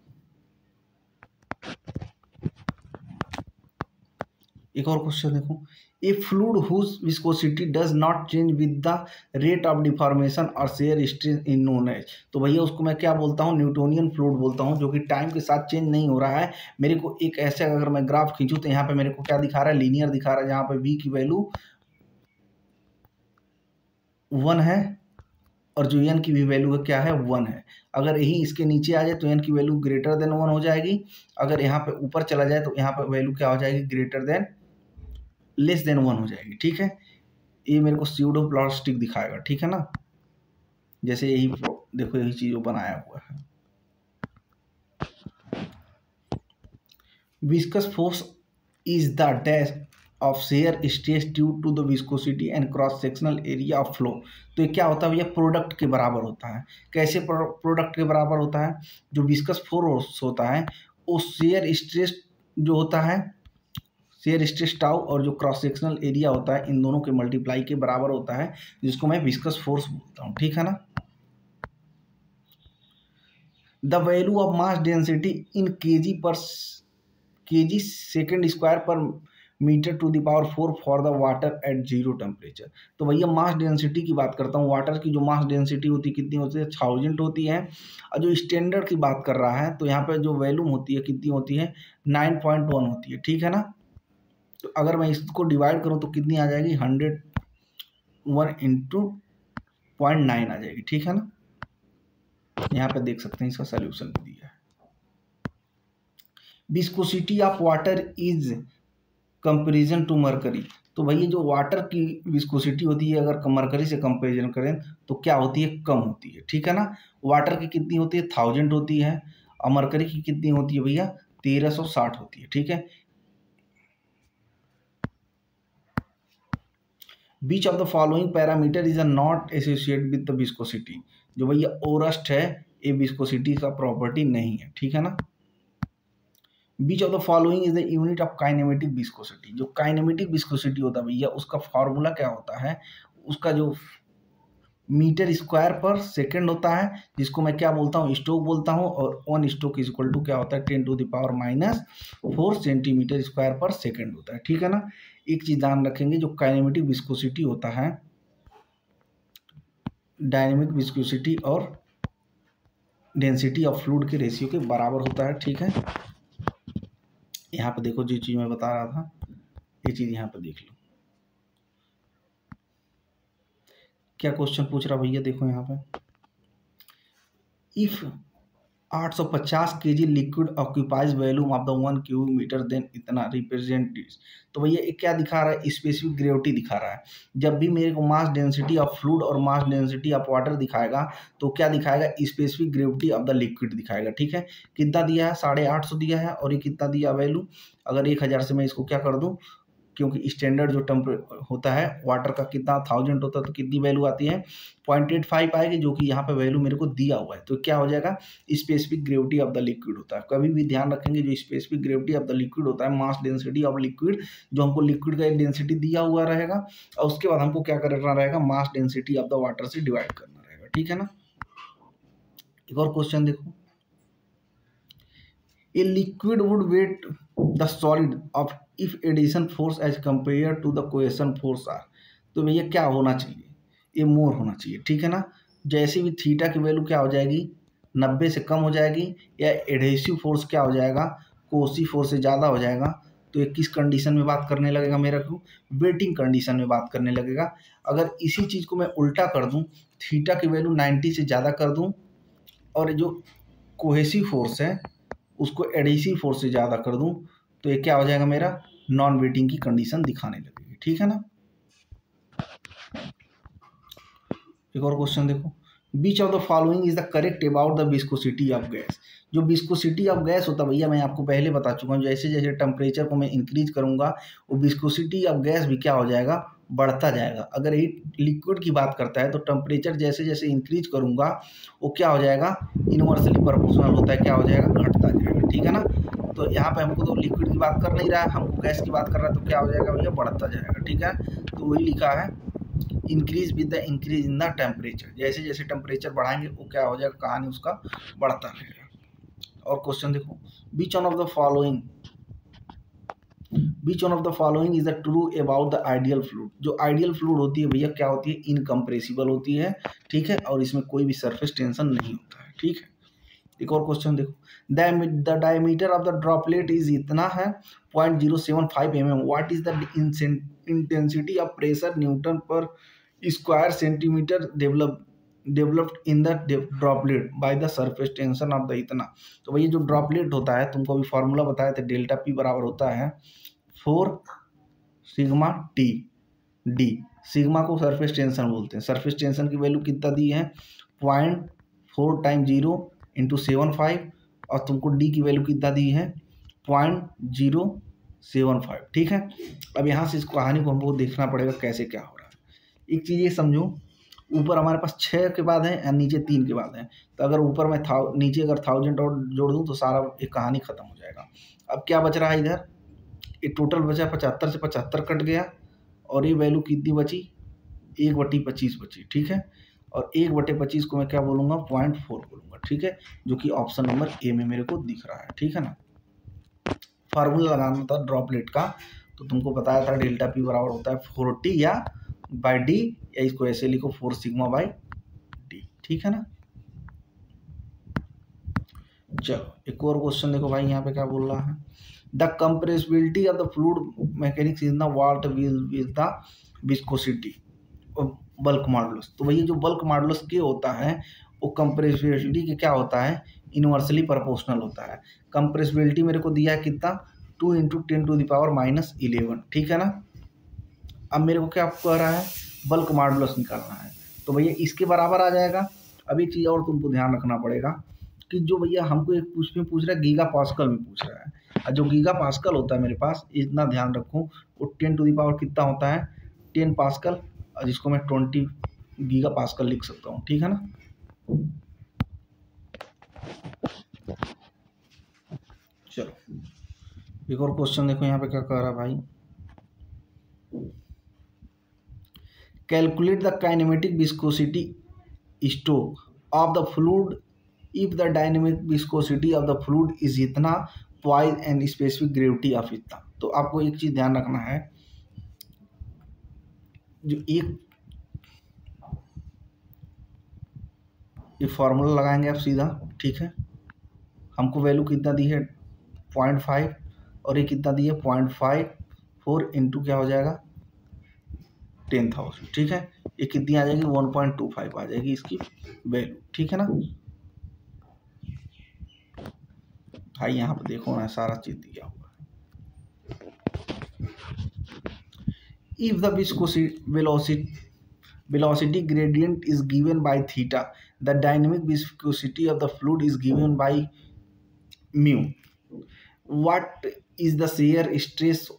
एक और क्वेश्चन देखो, a fluid whose viscosity does not change with the rate of deformation और shear stress is known as. तो भैया उसको मैं क्या बोलता हूँ, न्यूटोनियन फ्लूइड बोलता हूँ, जो कि टाइम के साथ चेंज नहीं हो रहा है। मेरे को एक ऐसे अगर मैं ग्राफ खींचूँ तो यहाँ पे मेरे को क्या दिखा रहा है, लीनियर दिखा रहा है, जहाँ पे v की वैल्यू 1 है और जो n की भी वैल्यू है क्या है, 1 है। अगर यही इसके नीचे आ जाए तो n की वैल्यू ग्रेटर देन 1 हो जाएगी। अगर यहाँ पे ऊपर चला जाए तो यहाँ पे वैल्यू क्या हो जाएगी, ग्रेटर देन लेस देन 1 हो जाएगी। ठीक है। ये मेरे को स्यूडो प्लास्टिक दिखाएगा। ठीक है ना। जैसे यही देखो यही चीज बनाया हुआ है। Viscous force is the dash of shear stress due to the viscosity and cross sectional area of flow. तो ये क्या होता है भैया, प्रोडक्ट के बराबर होता है। कैसे प्रोडक्ट के बराबर होता है, जो विस्कस फोर्स होता है वो शेयर स्ट्रेस जो होता है, शेयर स्ट्रेस टाउ और जो क्रॉस सेक्शनल एरिया होता है, इन दोनों के मल्टीप्लाई के बराबर होता है, जिसको मैं विस्कस फोर्स बोलता हूँ। ठीक है ना। The value of mass density in kg second square per metre to the power 4 for the water at 0 temperature. तो भैया मास डेंसिटी की बात करता हूँ, वाटर की जो मास डेंसिटी होती है कितनी होती है, 1000 होती है। और जो स्टैंडर्ड की बात कर रहा है तो यहाँ पे जो वैल्यूम होती है कितनी होती है, 9.1 होती है। ठीक है ना। तो अगर मैं इसको डिवाइड करूँ तो कितनी आ जाएगी, 101 इंटू 0.9 आ जाएगी। ठीक है ना। यहाँ पे देख सकते हैं इसका सोल्यूशन भी दिया है। Viscosity of water is comparison to mercury. तो भैया जो वाटर की विस्कोसिटी होती है अगर मरकरी से कंपेरिजन करें तो क्या होती है, कम होती है। ठीक है ना। वाटर की कितनी होती है, 1000 होती है, और मरकरी की कितनी होती है भैया, 1360 होती है। ठीक है। Which of the following parameter is not associate with the viscosity. जो भैया ओरस्ट है ये विस्कोसिटी का प्रॉपर्टी नहीं है। ठीक है ना। Which of the following is the unit of kinematic viscosity. जो काइनेमेटिक विस्कोसिटी होता है भैया उसका फॉर्मूला क्या होता है, उसका जो मीटर स्क्वायर पर सेकंड होता है, जिसको मैं क्या बोलता हूँ, स्टोक बोलता हूँ। और 1 स्टोक इज इक्वल टू क्या होता है, 10⁻⁻⁴ सेंटीमीटर स्क्वायर पर सेकंड होता है। ठीक है ना। एक चीज ध्यान रखेंगे, जो काइनेमेटिक विस्कोसिटी होता है, डायनेमिक विस्कोसिटी और डेंसिटी ऑफ फ्लूइड के रेशियो के बराबर होता है। ठीक है, यहाँ पे देखो जो चीज मैं बता रहा था, ये चीज यहाँ पे देख लो। क्या क्वेश्चन पूछ रहा भैया, देखो यहाँ पे, if 850 kg liquid occupies volume of the 1 cubic metre then इतना रिप्रेजेंट। तो भैया ये क्या दिखा रहा है, स्पेसिफिक ग्रेविटी दिखा रहा है। जब भी मेरे को मास डेंसिटी ऑफ फ्लूइड और मास डेंसिटी ऑफ वाटर दिखाएगा तो क्या दिखाएगा, specific gravity of the liquid दिखाएगा। ठीक है, कितना दिया है, 850 दिया है, और ये कितना दिया वैल्यू, अगर 1000 से मैं इसको क्या कर दूं, क्योंकि स्टैंडर्ड जो होता है वाटर का कितना 1000 होता है, तो कितनी वैल्यू आती है, 0.85 आएगी, जो कि यहाँ पे वैल्यू मेरे को दिया हुआ है। तो क्या हो जाएगा, specific gravity of the liquid होता है। कभी भी ध्यान रखेंगे, जो specific gravity of the liquid होता है, मास डेंसिटी ऑफ लिक्विड, जो हमको लिक्विड का एक डेंसिटी दिया हुआ रहेगा, और उसके बाद हमको क्या करना रहेगा, मास डेंसिटी ऑफ द वाटर से डिवाइड करना रहेगा। ठीक है ना। एक और क्वेश्चन देखो, A liquid would weight the solid of if addition force as compared to the cohesion force are। तो भैया क्या होना चाहिए, ये मोर होना चाहिए। ठीक है ना। जैसे भी थीटा की वैल्यू क्या हो जाएगी, 90 से कम हो जाएगी, या एडहेसिव फोर्स क्या हो जाएगा, कोसी फोर्स से ज़्यादा हो जाएगा, तो ये किस कंडीशन में बात करने लगेगा, मेरा को वेटिंग कंडीशन में बात करने लगेगा। अगर इसी चीज़ को मैं उल्टा कर दूं, थीटा की वैल्यू 90 से ज़्यादा कर दूं, और जो कोहेसिव फोर्स है उसको एडहेसिव फोर्स से ज़्यादा कर दूं, तो ये क्या हो जाएगा, मेरा नॉन वेटिंग की कंडीशन दिखाने लगेगी। ठीक है ना। एक और क्वेश्चन देखो, which of the following is the correct about the viscosity of gas. जो विस्कोसिटी ऑफ गैस होता है भैया, मैं आपको पहले बता चुका हूँ, जैसे जैसे टेम्परेचर को मैं इंक्रीज करूंगा, वो विस्कोसिटी ऑफ गैस भी क्या हो जाएगा, बढ़ता जाएगा। अगर एक लिक्विड की बात करता है तो टेम्परेचर जैसे जैसे इंक्रीज करूंगा, वो क्या हो जाएगा, इनवर्सली प्रोपोर्शनल होता है, क्या हो जाएगा, घटता जाएगा। ठीक है ना। तो यहाँ पे हमको तो लिक्विड की बात कर नहीं रहा है, हमको गैस की बात कर रहा है, तो क्या हो जाएगा भैया, बढ़ता जाएगा। ठीक है, तो वही लिखा है, increase with the increase in the temperature. जैसे जैसे टेम्परेचर बढ़ाएंगे वो क्या हो जाएगा, कहानी उसका बढ़ता रहेगा। और क्वेश्चन देखो, which one of the following is the true about the ideal fluid. जो आइडियल फ्लूइड होती है भैया क्या होती है, इनकम्प्रेसिबल होती है। ठीक है, और इसमें कोई भी सरफेस टेंशन नहीं होता है। ठीक है। एक और क्वेश्चन देखो, the diameter of the droplet is इतना है 0.075 mm। What is the intensity of pressure newton per square centimetre developed in the droplet by the surface tension of the इतना। तो भैया जो ड्रॉपलेट होता है, तुमको अभी फॉर्मूला बताया था, डेल्टा पी बराबर होता है 4 सिग्मा टी डी। सिग्मा को सरफेस टेंशन बोलते हैं। सरफेस टेंशन की वैल्यू कितना दी है, 0.4 टाइम 0 इंटू 75, और तुमको डी की वैल्यू कितना दी है, 0.075। ठीक है। अब यहाँ से इस कहानी को हमको देखना पड़ेगा कैसे क्या हो रहा है। एक चीज़ ये समझो, ऊपर हमारे पास 6 के बाद है और नीचे 3 के बाद है, तो अगर ऊपर मैं नीचे अगर 1000 और जोड़ दूँ तो सारा एक कहानी खत्म हो जाएगा। अब क्या बच रहा है इधर, ये टोटल बचा 75 से 75 कट गया, और ये वैल्यू कितनी बची, 1/25 बची। ठीक है, और 1/25 को मैं क्या बोलूँगा, 0.4 बोलूँगा। ठीक है, जो कि ऑप्शन नंबर ए में मेरे को दिख रहा है। ठीक है ना। फार्मूला लगाना था ड्रॉपलेट का, तो तुमको बताया था डेल्टा पी बराबर होता है 4T या बाई डी, या इसको ऐसे लिखो 4 सिग्मा बाई डी। ठीक है ना। चलो एक और क्वेश्चन देखो भाई, यहाँ पे क्या बोल रहा है, the compressibility of the fluid mechanics is the what with the viscosity bulk modulus. तो भैया जो बल्क मॉडुलस के होता है, वो कंप्रेसिबिलिटी के क्या होता है, इनवर्सली प्रोपोर्शनल होता है। कंप्रेसिबिलिटी मेरे को दिया है कितना, 2 × 10⁻11। ठीक है ना। अब मेरे को क्या कह रहा है, बल्क मॉडुलस निकालना है, तो भैया इसके बराबर आ जाएगा। अब एक चीज़ और तुमको ध्यान रखना पड़ेगा, कि जो भैया हमको एक पूछ रहा है गीगा पास्कल में पूछ रहा है, और जो गीगा पास्कल होता है मेरे पास, इतना ध्यान रखो, वो 10⁻ कितना होता है, 10 पास्कल, और जिसको मैं 20 गीगा पास्कल लिख सकता हूँ। ठीक है ना। चलो एक और क्वेश्चन देखो, यहाँ पे क्या कह रहा है भाई, calculate the kinematic viscosity stroke of the fluid if the dynamic viscosity of the fluid is इतना, poise and specific gravity of इतना। तो आपको एक चीज ध्यान रखना है, जो ये फॉर्मूला लगाएंगे आप सीधा, ठीक है। हमको वैल्यू कितना दी है 0.5 और ये कितना दी है 0.54 इंटू क्या हो जाएगा 10,000, ठीक है। ये कितनी आ जाएगी 1.25 आ जाएगी इसकी वैल्यू, ठीक है ना भाई। यहाँ पर देखो ना सारा चीज दिया हुआ है। If the velocity gradient is given by theta, the dynamic viscosity of the fluid is given by mu. What is the shear stress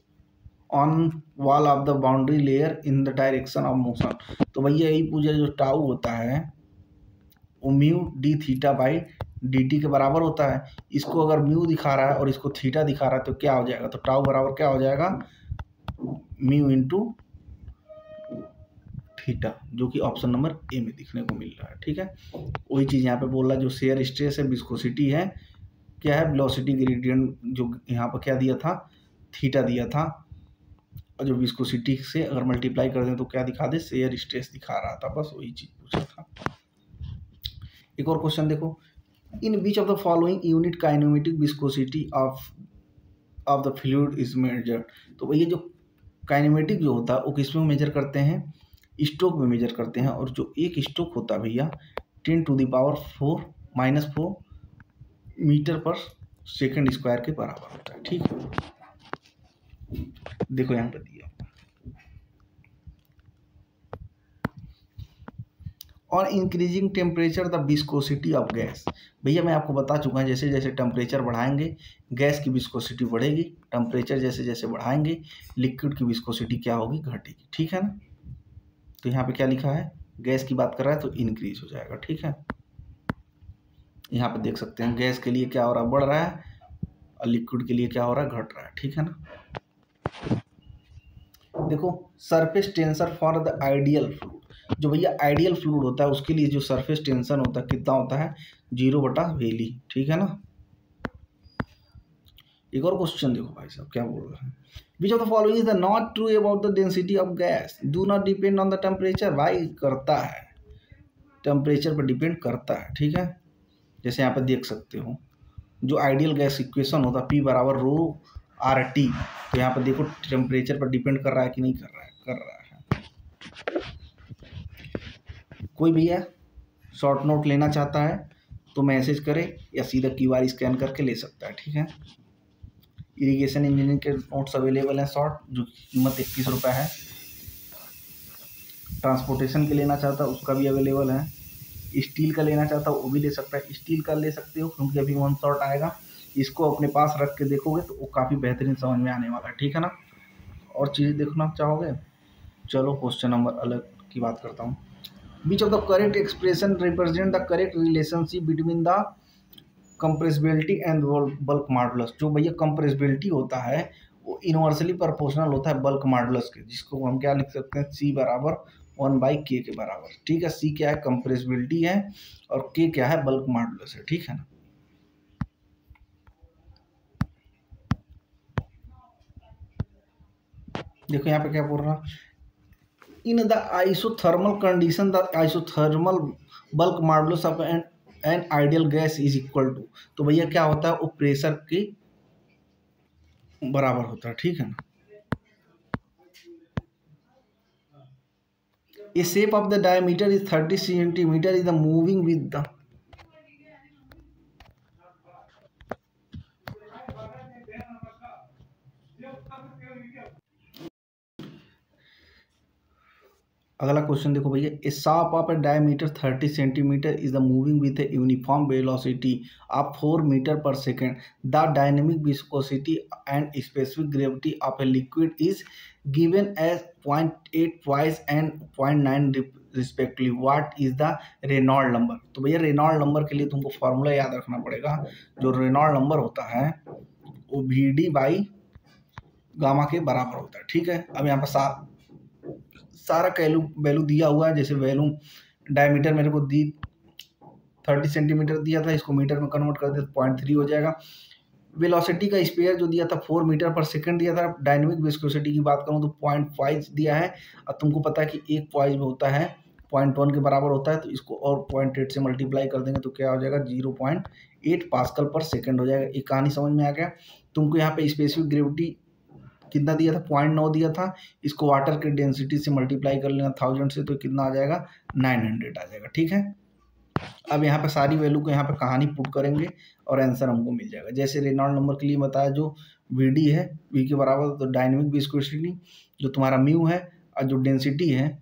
on wall of the boundary layer in the direction of motion? तो भैया यही पूछा, जो टाउ होता है वो mu D theta by d T के बराबर होता है। इसको अगर म्यू दिखा रहा है और इसको थीटा दिखा रहा है तो क्या हो जाएगा, तो टाउ बराबर क्या हो जाएगा म्यू इंटू थीटा, जो कि ऑप्शन नंबर ए में दिखने को मिल रहा है, ठीक है। वही चीज़ यहाँ पे बोल रहा है, जो शेयर स्ट्रेस है, विस्कोसिटी है, क्या है वेलोसिटी ग्रेडियंट, जो यहाँ पर क्या दिया था थीटा दिया था, और जो विस्कोसिटी से अगर मल्टीप्लाई कर दें तो क्या दिखा दे शेयर स्ट्रेस दिखा रहा था, बस वही चीज़ पूछा था। एक और क्वेश्चन देखो, in which of the following unit kinematic viscosity of the fluid is measured. तो भैया जो काइनेमेटिक जो होता है वो किस में मेजर करते हैं, स्ट्रोक में मेजर करते हैं, और जो एक स्ट्रोक होता है भैया 10⁻⁴ मीटर पर सेकंड स्क्वायर के बराबर होता है, ठीक है। देखो यहाँ पर दिया और increasing temperature the viscosity of gas. भैया मैं आपको बता चुका हूँ, जैसे जैसे टेम्परेचर बढ़ाएंगे गैस की विस्कोसिटी बढ़ेगी, टेम्परेचर जैसे जैसे बढ़ाएंगे लिक्विड की विस्कोसिटी क्या होगी घटेगी, ठीक है ना। तो यहाँ पे क्या लिखा है, गैस की बात कर रहा है तो इंक्रीज हो जाएगा, ठीक है। यहाँ पे देख सकते हैं गैस के लिए क्या हो रहा है बढ़ रहा है, और लिक्विड के लिए क्या हो रहा है घट रहा है, ठीक है ना। देखो surface tensor for the ideal fluid, जो भैया आइडियल फ्लूइड होता है उसके लिए जो सरफेस टेंशन होता है कितना होता है 0/Vl, ठीक है ना। एक और क्वेश्चन देखो भाई साहब क्या बोल रहे हैं, विच of the following is the not true about the density of gas, do not depend on the temperature. भाई करता है, टेम्परेचर पर डिपेंड करता है, ठीक है। जैसे यहाँ पे देख सकते हो जो आइडियल गैस इक्वेशन होता है P बराबर ρRT, तो यहाँ पर देखो टेम्परेचर पर डिपेंड कर रहा है कि नहीं कर रहा है, कर रहा है। कोई भैया शॉर्ट नोट लेना चाहता है तो मैसेज करे या सीधा QR स्कैन करके ले सकता है, ठीक है। इरिगेशन इंजीनियरिंग के नोट्स अवेलेबल हैं शॉर्ट, जो कीमत 21 रुपये है। ट्रांसपोर्टेशन के लेना चाहता है उसका भी अवेलेबल है। स्टील का लेना चाहता है वो भी ले सकता है, स्टील का ले सकते हो क्योंकि अभी 1 शॉर्ट आएगा। इसको अपने पास रख के देखोगे तो वो काफ़ी बेहतरीन समझ में आने वाला है, ठीक है ना। और चीज़ देखना चाहोगे, चलो क्वेश्चन नंबर अलग की बात करता हूँ। विच of the correct expression represent the correct relationship between the compressibility and bulk modulus. जो भैया कंप्रेसिबिलिटी होता है वो इनवर्सली प्रोपोर्शनल होता है बल्क मॉडुलस के, जिसको हम क्या लिख सकते हैं C बराबर 1/K के बराबर, ठीक है। C क्या है कंप्रेसिबिलिटी है और K क्या है बल्क मॉडुलस है, ठीक है ना। देखो यहाँ पे क्या बोल रहा, in the isothermal condition the isothermal bulk modulus of an ideal gas is equal to. तो भैया क्या होता है वो प्रेशर के बराबर होता है, ठीक है ना। A shape of the diameter is 30 centimeter is the moving with the अगला क्वेश्चन देखो भैया, a sharp of a diameter 30 centimetre is the moving with a uniform velocity of 4 metre per second, the dynamic viscosity and specific gravity of a liquid is given as 0.8 twice and 0.9 respectively, what is the Reynold number. तो भैया रेनॉल्ड नंबर के लिए तुमको फॉर्मूला याद रखना पड़ेगा। जो रेनॉल्ड नंबर होता है वो VD बाई गामा के बराबर होता है, ठीक है। अब यहाँ पर सारा वैल्यू दिया हुआ है। जैसे वैल्यू डायमीटर मेरे को दी 30 सेंटीमीटर दिया था, इसको मीटर में कन्वर्ट कर दे तो 0.3 हो जाएगा। वेलोसिटी का स्पेयर जो दिया था 4 मीटर पर सेकंड दिया था। डायनेमिक विस्कोसिटी की बात करूं तो 0.5 दिया है, और तुमको पता है कि एक पॉइज में होता है 0.1 के बराबर होता है, तो इसको और 0.8 से मल्टीप्लाई कर देंगे तो क्या हो जाएगा 0.8 पास्कल पर सेकंड हो जाएगा। एक कहानी समझ में आ गया। तुमको यहाँ पे स्पेसिफिक ग्रेविटी कितना दिया था 0.9 दिया था, इसको वाटर की डेंसिटी से मल्टीप्लाई कर लेना 1000 से, तो कितना आ जाएगा 900 आ जाएगा। ठीक है, अब यहाँ पे सारी वैल्यू को यहाँ पे कहानी पुट करेंगे और आंसर हमको मिल जाएगा। जैसे रेनॉल्ड नंबर के लिए बताया जो वीडी है वी के बराबर, तो डायनेमिक विस्कोसिटी जो तुम्हारा म्यू है और जो डेंसिटी है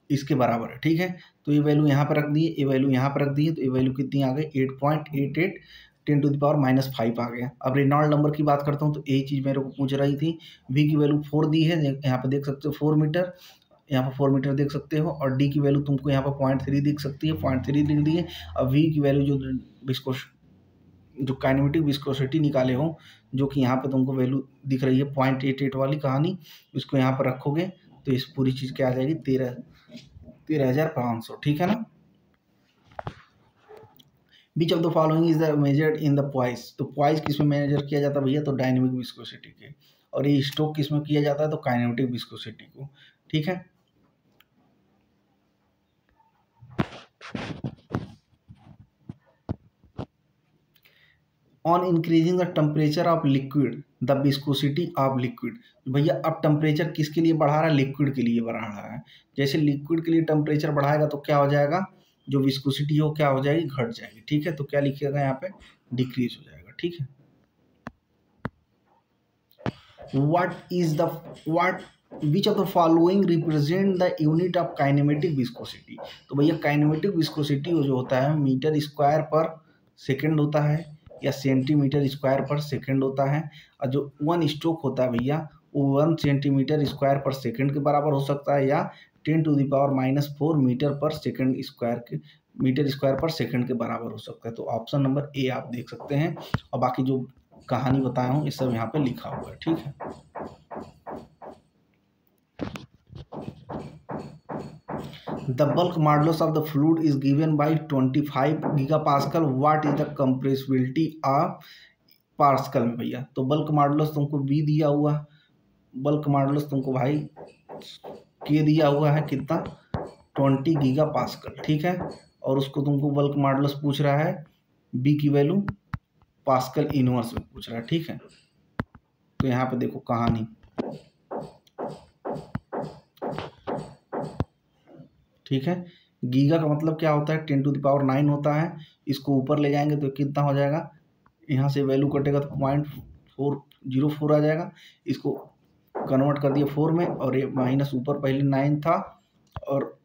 इसके बराबर है। ठीक है, तो ये वैल्यू यहाँ पर रख दी है, ये वैल्यू यहाँ पर रख दी है, तो ये वैल्यू कितनी आ गई 8.88 10⁻⁻5 आ गया। अब रेनॉल्ड नंबर की बात करता हूँ तो यही चीज़ मेरे को पूछ रही थी। वी की वैल्यू 4 दी है, यहाँ पे देख सकते हो 4 मीटर, यहाँ पर 4 मीटर देख सकते हो, और डी की वैल्यू तुमको यहाँ पर 0.3 दिख सकती है, 0.3 लिख दी है। अब वी की वैल्यू जो काइनेमेटिक विस्कोसिटी निकाले हो, जो कि यहाँ पे तुमको वैल्यू दिख रही है 0.88 वाली कहानी, इसको यहाँ पर रखोगे तो इस पूरी चीज़ क्या आ जाएगी 13,500। ठीक है ना। Which of the following is the measured in the poise, तो पॉइस किस में मेजर किया जाता है भैया, तो डायनेमिक विस्कोसिटी के, और ये स्ट्रोक किस में किया जाता है, तो काइनेमेटिक विस्कोसिटी को। ठीक है, on increasing the temperature of liquid the viscosity of liquid, भैया अब टेम्परेचर किसके लिए बढ़ा रहा है, लिक्विड के लिए बढ़ा रहा है। जैसे लिक्विड के लिए टेम्परेचर बढ़ाएगा तो क्या हो जाएगा, जो विस्कोसिटी हो क्या हो जाएगी, घट जाएगी। ठीक है, तो क्या लिखिएगा यहाँ पे डिक्रीज हो जाएगा। ठीक है, विच of the following represent the unit of kinematic viscosity, तो भैया काइनेमेटिक विस्कोसिटी जो होता है मीटर स्क्वायर पर सेकेंड होता है या सेंटीमीटर स्क्वायर पर सेकेंड होता है, और जो 1 स्ट्रोक होता है भैया वो 1 सेंटीमीटर स्क्वायर पर सेकेंड के बराबर हो सकता है, या 10⁻⁻4 मीटर स्क्वायर पर सेकेंड के बराबर हो सकता है। तो ऑप्शन नंबर ए आप देख सकते हैं, और बाकी जो कहानी बताया हूँ ये सब यहाँ पे लिखा हुआ है। ठीक है, the bulk modulus of the fluid is given by 25 gigapascal, what is the compressibility of pascal में भैया, तो बल्क मॉडुलस तुमको बी दिया हुआ, बल्क मॉडुलस तुमको भाई के दिया हुआ है कितना 20 गीगापास्कल। ठीक है, और उसको तुमको बल्क मॉडुलस पूछ रहा है बी की वैल्यू पास्कल इनवर्स में पूछ रहा है। ठीक है, तो यहाँ पे देखो कहानी, ठीक है, गीगा का मतलब क्या होता है 10⁻9 होता है, इसको ऊपर ले जाएंगे तो कितना हो जाएगा, यहाँ से वैल्यू कटेगा तो 0.404 आ जाएगा, इसको कन्वर्ट कर दिया 4 में, और ये माइनस ऊपर पहले 9 था और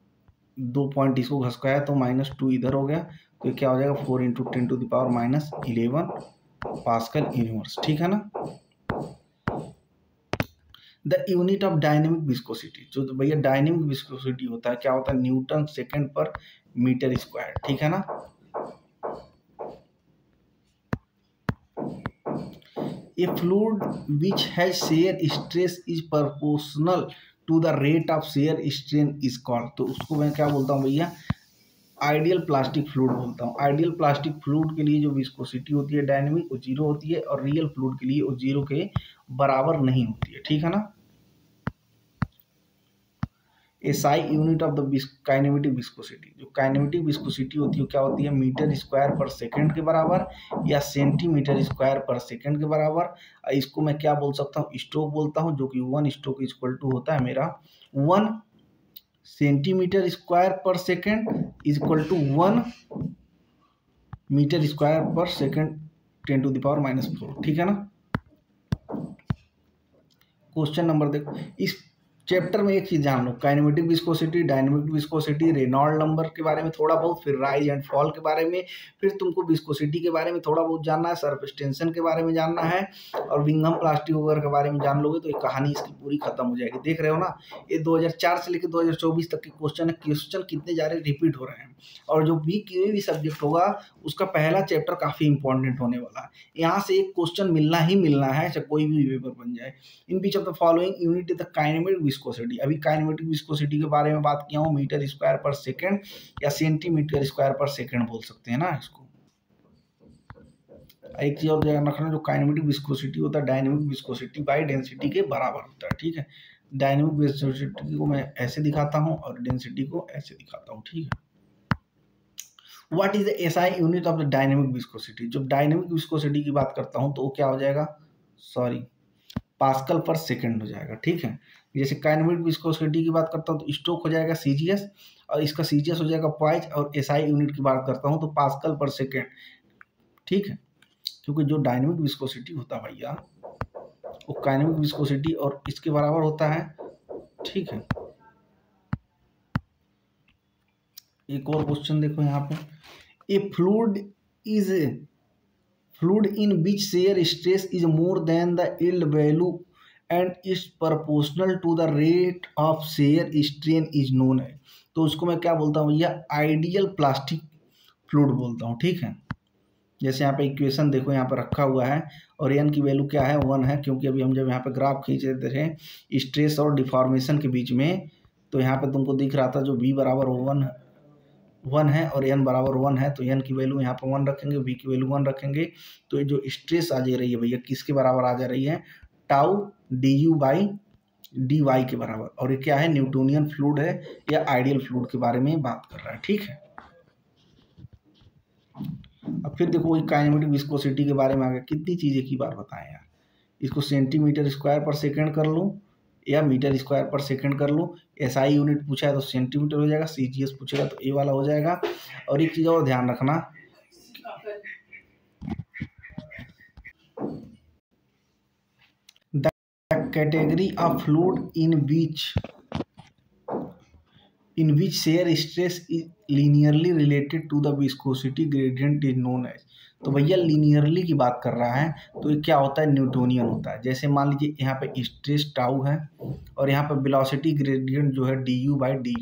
2 पॉइंट इसको घसकाया तो -2 इधर हो गया, तो ये क्या हो जाएगा 4 × 10⁻11 पास्कल इनवर्स। ठीक है ना। The unit of dynamic viscosity, जो भैया डायनेमिक विस्कोसिटी होता है क्या होता है, न्यूटन सेकेंड पर मीटर स्क्वायर। ठीक है ना। A fluid which has shear stress is proportional to the rate of shear strain is called, तो उसको मैं क्या बोलता हूँ भैया, आइडियल प्लास्टिक फ्लूइड बोलता हूँ। आइडियल प्लास्टिक फ्लूइड के लिए जो विस्कोसिटी होती है डायनेमिक वो 0 होती है, और रियल फ्लूइड के लिए वो 0 के बराबर नहीं होती है। ठीक है ना। SI unit of the kinematic viscosity, जो काइनेमेटिक विस्कोसिटी होती है क्या होती है, मीटर स्क्वायर पर सेकंड के बराबर या सेंटीमीटर स्क्वायर पर सेकंड के बराबर। इसको मैं क्या बोल सकता हूँ, स्ट्रोक बोलता हूँ, जो कि 1 स्ट्रोक इक्वल टू होता है मेरा 1 सेंटीमीटर स्क्वायर पर second equal to 1 metre square पर सेकंड 10⁻⁻4। ठीक है ना। क्वेश्चन नंबर देखो, इस चैप्टर में एक चीज जान लो, kinematic viscosity, dynamic viscosity, Reynold number के बारे में थोड़ा बहुत, फिर राइज एंड फॉल के बारे में, फिर तुमको विस्कोसिटी के बारे में थोड़ा बहुत जानना है, सरफेस टेंशन के बारे में जानना है, और बिंघम प्लास्टिक वगैरह के बारे में जान लोगे तो ये कहानी इसकी पूरी खत्म हो जाएगी। देख रहे हो ना, ये 2004 से लेकर 2024 तक के क्वेश्चन है। क्वेश्चन कितने जा रहे रिपीट हो रहे हैं, और जो भी कोई भी सब्जेक्ट होगा उसका पहला चैप्टर काफी इंपॉर्टेंट होने वाला है। यहाँ से एक क्वेश्चन मिलना ही मिलना है, चाहे कोई भी पेपर बन जाए। In which of the following unit the kinematic viscosity. अभी काइनेमेटिक विस्कोसिटी के बारे में बात किया हूँ, मीटर स्क्वायर पर सेकंड या सेंटीमीटर स्क्वायर पर सेकंड बोल सकते हैं ना इसको। एक चीज और ध्यान रखना, जो काइनेमेटिक विस्कोसिटी होता है डायनेमिक विस्कोसिटी बाय डेंसिटी के बराबर होता है, ठीक है। डायनेमिक विस्कोसिटी को मैं ऐसे दिखाता हूँ और डेंसिटी को ऐसे दिखाता हूँ, ठीक है। What is the SI unit of the dynamic viscosity. जब डायनेमिक विस्कोसिटी की बात करता हूँ तो वो क्या हो जाएगा, सॉरी, पास्कल पर सेकंड हो जाएगा, ठीक है। जैसे काइनेमेटिक विस्कोसिटी की बात करता हूँ तो स्ट्रोक हो जाएगा सीजीएस, और इसका सीजीएस हो जाएगा पॉइज, और एसआई यूनिट की बात करता हूँ तो पास्कल पर सेकंड, ठीक है। क्योंकि जो डायनेमिक विस्कोसिटी होता है भैया वो काइनेमिक विस्कोसिटी और इसके बराबर होता है, ठीक है। एक और क्वेश्चन देखो यहाँ पे, ए fluid in which shear stress is more than the yield value and is proportional to the rate of shear strain is known है। तो उसको मैं क्या बोलता हूँ भैया, आइडियल प्लास्टिक फ्लूइड बोलता हूँ, ठीक है। जैसे यहाँ पे इक्वेशन देखो यहाँ पे रखा हुआ है, और एन की वैल्यू क्या है, 1 है, क्योंकि अभी हम जब यहाँ पे ग्राफ खींच रहे थे स्ट्रेस और डिफॉर्मेशन के बीच में, तो यहाँ पे तुमको दिख रहा था जो v बराबर 1 है और n बराबर 1 है, तो n की वैल्यू यहाँ पर 1 रखेंगे, v की वैल्यू 1 रखेंगे, तो ये जो स्ट्रेस आ जा रही है भैया किसके बराबर आ जा रही है, टाउ du बाई dy के बराबर। और ये क्या है, न्यूटोनियन फ्लूइड है या आइडियल फ्लूइड के बारे में बात कर रहा है, ठीक है। अब फिर देखो वही काइनेमेटिक विस्कोसिटी के बारे में आगे कितनी चीजें की बार बताएं यार। इसको सेंटीमीटर स्क्वायर पर सेकंड कर लूँ या मीटर स्क्वायर पर सेकंड कर लूँ। एसआई यूनिट पूछा है तो सेंटीमीटर हो जाएगा, सीजीएस पूछेगा तो ए वाला हो जाएगा। और एक चीज और ध्यान रखना, the category of fluid in which shear stress is linearly related to the viscosity gradient is known as। तो भैया लीनियरली की बात कर रहा है तो ये क्या होता है, न्यूटोनियन होता है। जैसे मान लीजिए यहाँ पे स्ट्रेस टाउ है और यहाँ पे वेलोसिटी ग्रेडियंट जो है du बाई dy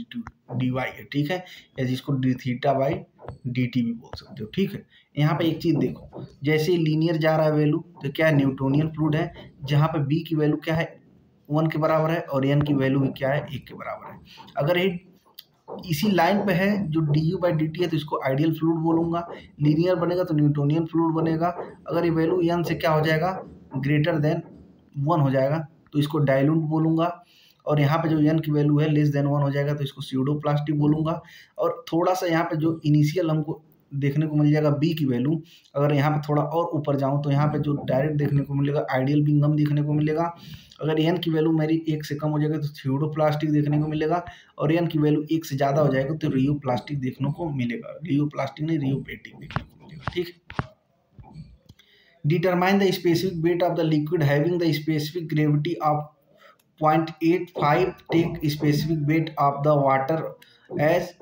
है, ठीक है, या जिसको डी थीटा बाई dt भी बोल सकते हो, ठीक है। यहाँ पे एक चीज देखो, जैसे लीनियर जा रहा है वैल्यू तो क्या न्यूटोनियन फ्लूइड है, जहाँ पे b की वैल्यू क्या है 1 के बराबर है और n की वैल्यू भी क्या है 1 के बराबर है। अगर ये इसी लाइन पे है जो du बाई dt है तो इसको आइडियल फ्लूइड बोलूंगा। लीनियर बनेगा तो न्यूटोनियन फ्लूइड बनेगा। अगर ये वैल्यू n से क्या हो जाएगा, ग्रेटर देन 1 हो जाएगा तो इसको डाइल्यूट बोलूंगा। और यहाँ पे जो n की वैल्यू है लेस देन 1 हो जाएगा तो इसको स्यूडो प्लास्टिक बोलूंगा। और थोड़ा सा यहाँ पे जो इनिशियल हमको देखने को मिल जाएगा b की वैल्यू, अगर यहाँ पे थोड़ा और ऊपर जाऊँ तो यहाँ पे जो डायरेक्ट देखने को मिलेगा आइडियल बिंगम देखने को मिलेगा। अगर n की वैल्यू मेरी 1 से कम हो जाएगा तो स्यूडो प्लास्टिक देखने को मिलेगा, और n की वैल्यू 1 से ज़्यादा हो जाएगा तो रियो प्लास्टिक देखने को मिलेगा। रियो प्लास्टिक नहीं, रियो पेटिक देखने को मिलेगा, ठीक है। Determine the specific weight of the liquid having the specific gravity of 0.85, take specific weight of the water as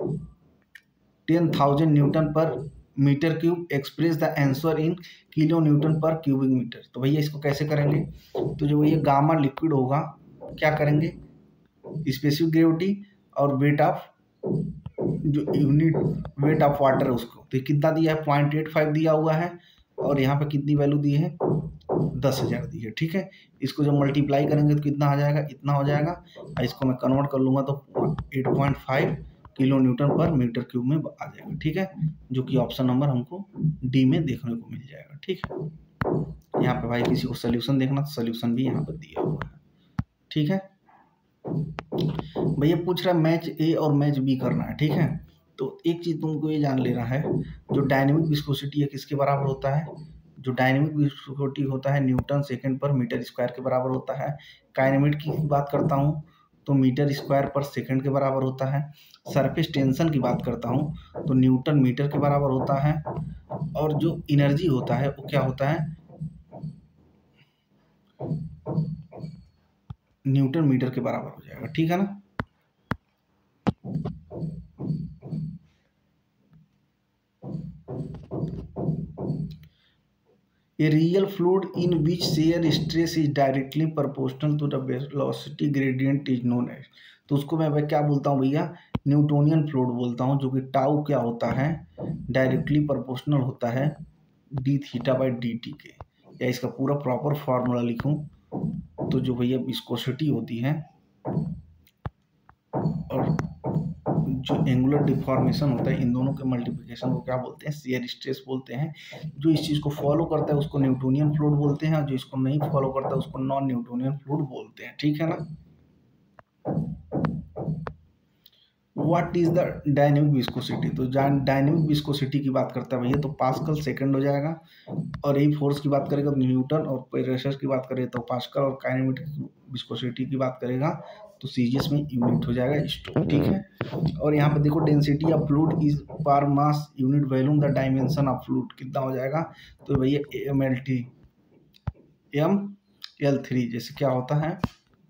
10,000 newton per metre cube, express the answer in kilo newton per cubic metre. तो भैया इसको कैसे करेंगे, तो जो ये गामा लिक्विड होगा क्या करेंगे, स्पेसिफिक ग्रेविटी और वेट ऑफ जो यूनिट वेट ऑफ वाटर है उसको, तो कितना दिया है 0.85 दिया हुआ है, और यहाँ पे कितनी वैल्यू दी है 10,000 दी है, ठीक है। इसको जब मल्टीप्लाई करेंगे तो कितना आ जाएगा, इतना हो जाएगा। इसको मैं कन्वर्ट कर लूँगा तो 8.5 kilo newton per metre cube में आ जाएगा, ठीक है, जो कि ऑप्शन नंबर हमको डी में देखने को मिल जाएगा, ठीक है। यहाँ पे भाई किसी को सोल्यूशन देखना तो सोल्यूशन भी यहाँ पर दिया हुआ है, ठीक है। भैया पूछ रहा है मैच ए और मैच बी करना है, ठीक है। तो एक चीज तुमको ये जान लेना है, जो डायनेमिक विस्कोसिटी है किसके बराबर होता है, जो डायनेमिक विस्कोसिटी होता है न्यूटन सेकंड पर मीटर स्क्वायर के बराबर होता है। काइनेमेटिक की बात करता हूँ तो मीटर स्क्वायर पर सेकंड के बराबर होता है। सरफेस टेंशन की बात करता हूँ तो न्यूटन मीटर के बराबर होता है। और जो एनर्जी होता है वो क्या होता है, न्यूटन मीटर के बराबर हो जाएगा, ठीक है ना। A real fluid in which shear stress is directly proportional to the velocity gradient is known as, तो उसको मैं क्या बोलता हूँ भैया, न्यूटोनियन फ्लूइड बोलता हूँ, जो कि टाउ क्या होता है, डायरेक्टली प्रोपोर्शनल होता है D theta by d T के। या इसका पूरा प्रॉपर फार्मूला लिखूं तो जो भैया विस्कोसिटी होती है और जो एंगुलर डिफॉर्मेशन होता है, इन दोनों के मल्टीप्लिकेशन को क्या बोलते हैं, शियर स्ट्रेस बोलते हैं। जो इस चीज़ को फॉलो करता है उसको न्यूटोनियन फ्लूइड बोलते हैं, और जो इसको नहीं फॉलो करता है उसको नॉन न्यूटोनियन फ्लूइड बोलते हैं, ठीक है ना। What is the dynamic viscosity, तो डायनेमिक विस्कोसिटी की बात करता है भैया तो पास्कल सेकंड हो जाएगा, और यही फोर्स की बात करेगा तो न्यूटन, और प्रेशर की बात करें तो पास्कल, और काइनेमेटिक विस्कोसिटी की बात करेगा तो सीजीएस में यूनिट हो जाएगा स्टोक, ठीक है। और यहाँ पे देखो डेंसिटी ऑफ फ्लूइड इज पर mass unit volume the dimension of fluid कितना हो जाएगा, तो भैया MLT ML3, जैसे क्या होता है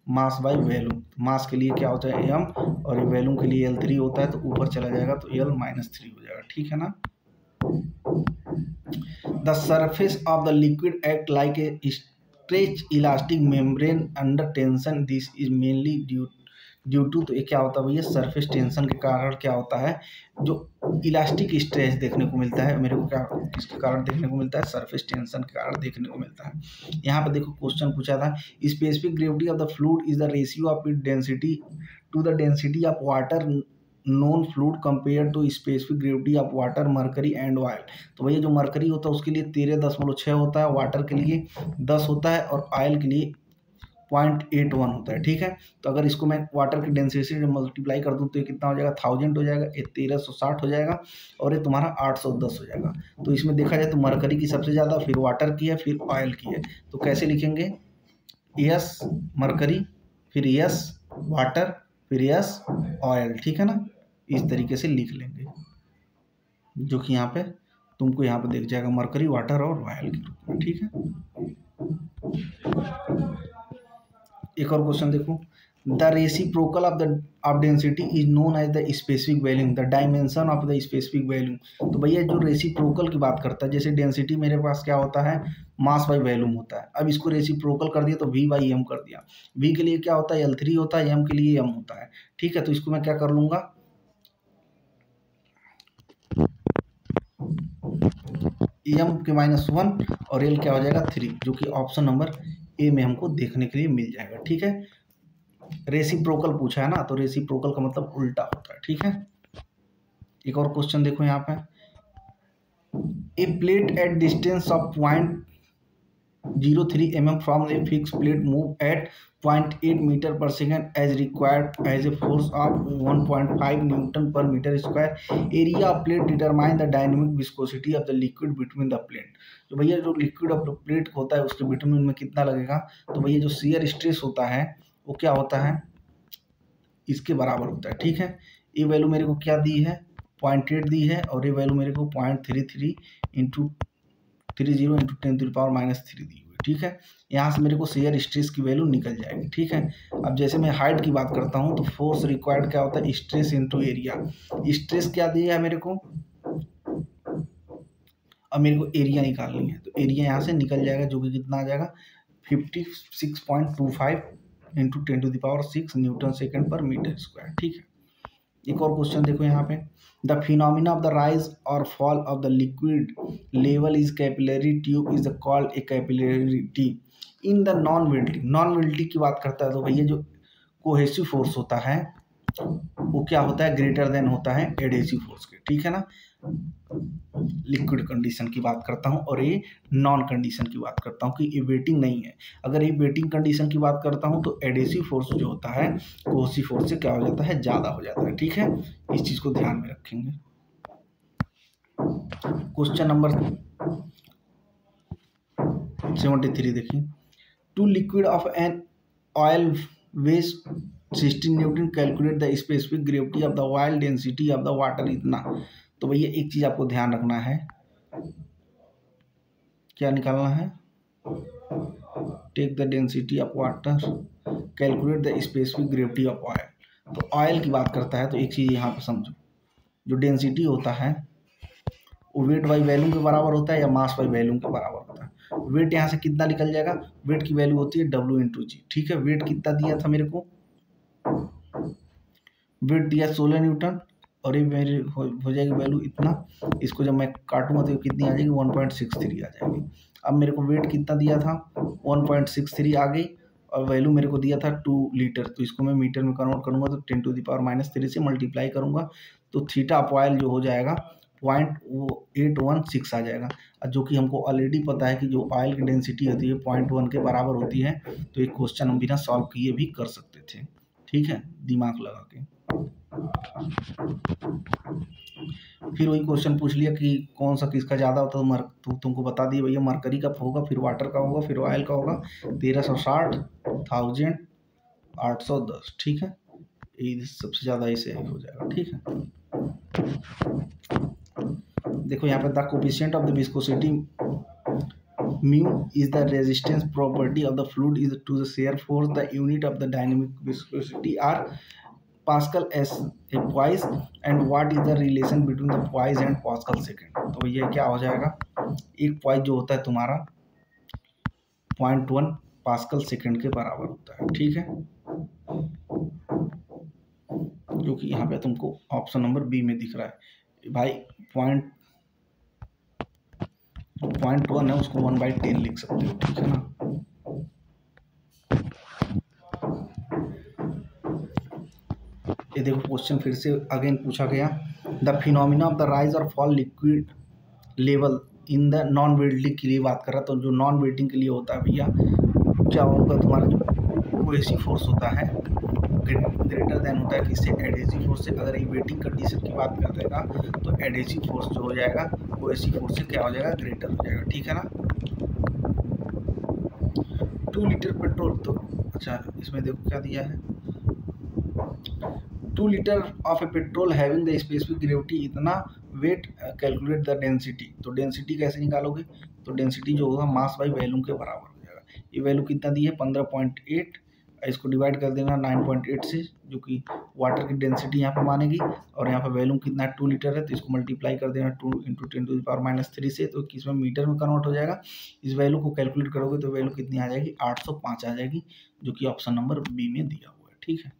मास बाई वैल्यूम, मास के लिए क्या होता है m और वैल्यूम के लिए L3 होता है, तो ऊपर चला जाएगा तो L-3 हो जाएगा, ठीक है ना। The surface of the liquid act like a stretch elastic membrane under tension, this is mainly due to, तो ये क्या होता है भैया, सरफेस टेंशन के कारण क्या होता है, जो इलास्टिक स्ट्रेच देखने को मिलता है मेरे को, क्या किसके कारण देखने को मिलता है, सरफेस टेंशन के कारण देखने को मिलता है। यहाँ पे देखो क्वेश्चन पूछा था, specific gravity of the fluid is the ratio of it density to the density of water non fluid compare to specific gravity of water, mercury and oil. तो भैया जो मरकरी होता है उसके लिए 13.6 होता है, वाटर के लिए 10 होता है, और ऑयल के लिए 0.81 होता है, ठीक है। तो अगर इसको मैं वाटर की डेंसिटी से मल्टीप्लाई कर दूं तो ये कितना हो जाएगा, 1000 हो जाएगा, ये 1360 हो जाएगा, और ये तुम्हारा 810 हो जाएगा। तो इसमें देखा जाए तो मरकरी की सबसे ज़्यादा, फिर वाटर की है, फिर ऑयल की है। तो कैसे लिखेंगे, यस मरकरी, फिर यस वाटर, फिर यस ऑयल, ठीक है ना। इस तरीके से लिख लेंगे, जो कि यहाँ पे तुमको यहाँ पे दिख जाएगा मरकरी, वाटर और ऑयल के रूप में, ठीक है। एक और क्वेश्चन देखो, the reciprocal of density is known as the specific volume, the dimension of the specific volume. तो भैया जो रेसिप्रोकल की बात करता है, जैसे डेंसिटी मेरे पास क्या होता है, मास बाई वैल्यूम होता है, अब इसको रेसिप्रोकल कर दिया तो V बाई M कर दिया, V के लिए क्या होता है L3 होता है, M के लिए M होता है, ठीक है। तो इसको मैं क्या कर लूंगा, M के -1 और L क्या हो जाएगा 3, जो कि ऑप्शन नंबर ए में हमको देखने के लिए मिल जाएगा, ठीक है। रेसिप्रोकल पूछा है ना, तो रेसिप्रोकल का मतलब उल्टा होता है, ठीक है। एक और क्वेश्चन देखो यहाँ पे, a plate at distance of 0.03 mm from a fix plate move at 0.8 metre per second as required as a force of 1.5 newton per metre square, area of plate determine the dynamic viscosity of the liquid between the plate. तो भैया जो लिक्विड ऑफ द प्लेट होता है उसके बिटवीन में कितना लगेगा, तो भैया जो शियर स्ट्रेस होता है वो क्या होता है, इसके बराबर होता है, ठीक है। ये वैल्यू मेरे को क्या दी है, 0.8 दी है, और ये वैल्यू मेरे को 0.33 इंटू 30 इंटू 10⁻³ दी हुई, ठीक है। यहाँ से मेरे को शियर स्ट्रेस की वैल्यू निकल जाएगी, ठीक है। अब जैसे मैं हाइट की बात करता हूँ तो फोर्स रिक्वायर्ड क्या होता है, स्ट्रेस इंटू एरिया। स्ट्रेस क्या दिया है मेरे को, अब मेरे को एरिया निकालनी है, तो एरिया यहाँ से निकल जाएगा, जो कि कितना आ जाएगा 56.25 इंटू 10⁶ न्यूटन सेकेंड पर मीटर स्क्वायर, ठीक है। एक और क्वेश्चन देखो यहाँ पे, the phenomena of the rise और fall of the liquid level is capillary tube is called a capillarity in the non wetting. Non wetting की बात करता है तो भैया जो कोहेसिव फोर्स होता है वो क्या होता है, ग्रेटर देन होता है एडेसिव फोर्स के, ठीक है ना। लिक्विड कंडीशन की बात करता हूँ, और ये नॉन कंडीशन की बात करता हूँ कि ये वेटिंग नहीं है। अगर ये वेटिंग कंडीशन की बात करता हूँ तो एडेसिव फोर्स जो होता है कोहेसिव फोर्स से क्या हो जाता है, ज़्यादा हो जाता है, ठीक है। इस चीज़ को ध्यान में रखेंगे। क्वेश्चन नंबर 73 देखिए, two liquid of an oil west 16 newton calculate the specific gravity of the oil density of the water इतना। तो भैया एक चीज़ आपको ध्यान रखना है, क्या निकालना है, take the density of water, calculate the specific gravity of oil. तो ऑयल की बात करता है तो एक चीज़ यहाँ पे समझो, जो डेंसिटी होता है वो वेट बाई वैल्यूम के बराबर होता है या मास बाई वैल्यूम के बराबर होता है। वेट यहाँ से कितना निकल जाएगा, वेट की वैल्यू होती है W इंटू जी। ठीक है, वेट कितना दिया था मेरे को, वेट दिया 16 न्यूटन और ये मेरी हो जाएगी वैल्यू इतना। इसको जब मैं काटूंगा तो कितनी आ जाएगी 1.63 आ जाएगी। अब मेरे को वेट कितना दिया था 1.63 आ गई और वैल्यू मेरे को दिया था 2 लीटर, तो इसको मैं मीटर में कन्वर्ट करूंगा तो 10⁻³ से मल्टीप्लाई करूंगा तो थीटा ऑफ ऑयल जो हो जाएगा 0.816 आ जाएगा। जो कि हमको ऑलरेडी पता है कि जो ऑयल की डेंसिटी होती है 0.1 के बराबर होती है। तो एक क्वेश्चन हम बिना सॉल्व किए भी कर सकते थे। ठीक है, दिमाग लगा के। फिर वही क्वेश्चन पूछ लिया कि कौन सा किसका ज़्यादा होता है, तो तुमको बता दिए भैया मरकरी का होगा, फिर वाटर का होगा, फिर ऑयल का होगा। 1360, 1810। ठीक है, ये सबसे ज़्यादा इसे हो जाएगा। ठीक है, देखो यहाँ पे the coefficient of the viscosity mu is the resistance property of the fluid is to the shear force, the unit of the dynamic viscosity are pascal S A poise and what is the relation between the poise and pascal second. तो ये क्या हो जाएगा, एक पॉइस जो होता है तुम्हारा 0.1 पास्कल सेकेंड के बराबर होता है। ठीक है, जो कि यहाँ पे तुमको ऑप्शन नंबर बी में दिख रहा है भाई। 0.1 है उसको 1/10 लिख सकते हो। ठीक है ना, ये देखो क्वेश्चन फिर से अगेन पूछा गया, the phenomena of the rise और fall liquid level in the non welding के लिए बात कर रहा है। तो जो नॉन वेल्डिंग के लिए होता है भैया, क्या होगा तुम्हारा जो कोहेसिव फोर्स होता है ग्रेटर देन होता है किससे, एडहेसिव फोर्स से। अगर ये वेटिंग कंडीशन की बात कर देगा तो एडहेसिव फोर्स जो हो जाएगा कोहेसिव फोर्स से क्या हो जाएगा, ग्रेटर हो जाएगा। ठीक है ना, 2 लीटर पेट्रोल, तो अच्छा इसमें देखो क्या दिया है, 2 litre of A petrol having the specific gravity इतना वेट, कैलकुलेट द डेंसिटी। तो डेंसिटी कैसे निकालोगे, तो डेंसिटी जो होगा मास बाई वैल्यूम के बराबर हो जाएगा। ये वैल्यू कितना दी है 15.8, इसको डिवाइड कर देना 9.8 से, जो कि वाटर की डेंसिटी यहाँ पे मानेगी, और यहाँ पे वैल्यूम कितना 2 लीटर है तो इसको मल्टीप्लाई कर देना 2 × 10⁻³ से, तो किसमें मीटर में कन्वर्ट हो जाएगा। इस वैल्यू को कैलकुलेट करोगे तो वैल्यू कितनी आ जाएगी 805 आ जाएगी, जो कि ऑप्शन नंबर बी में दिया हुआ है। ठीक है,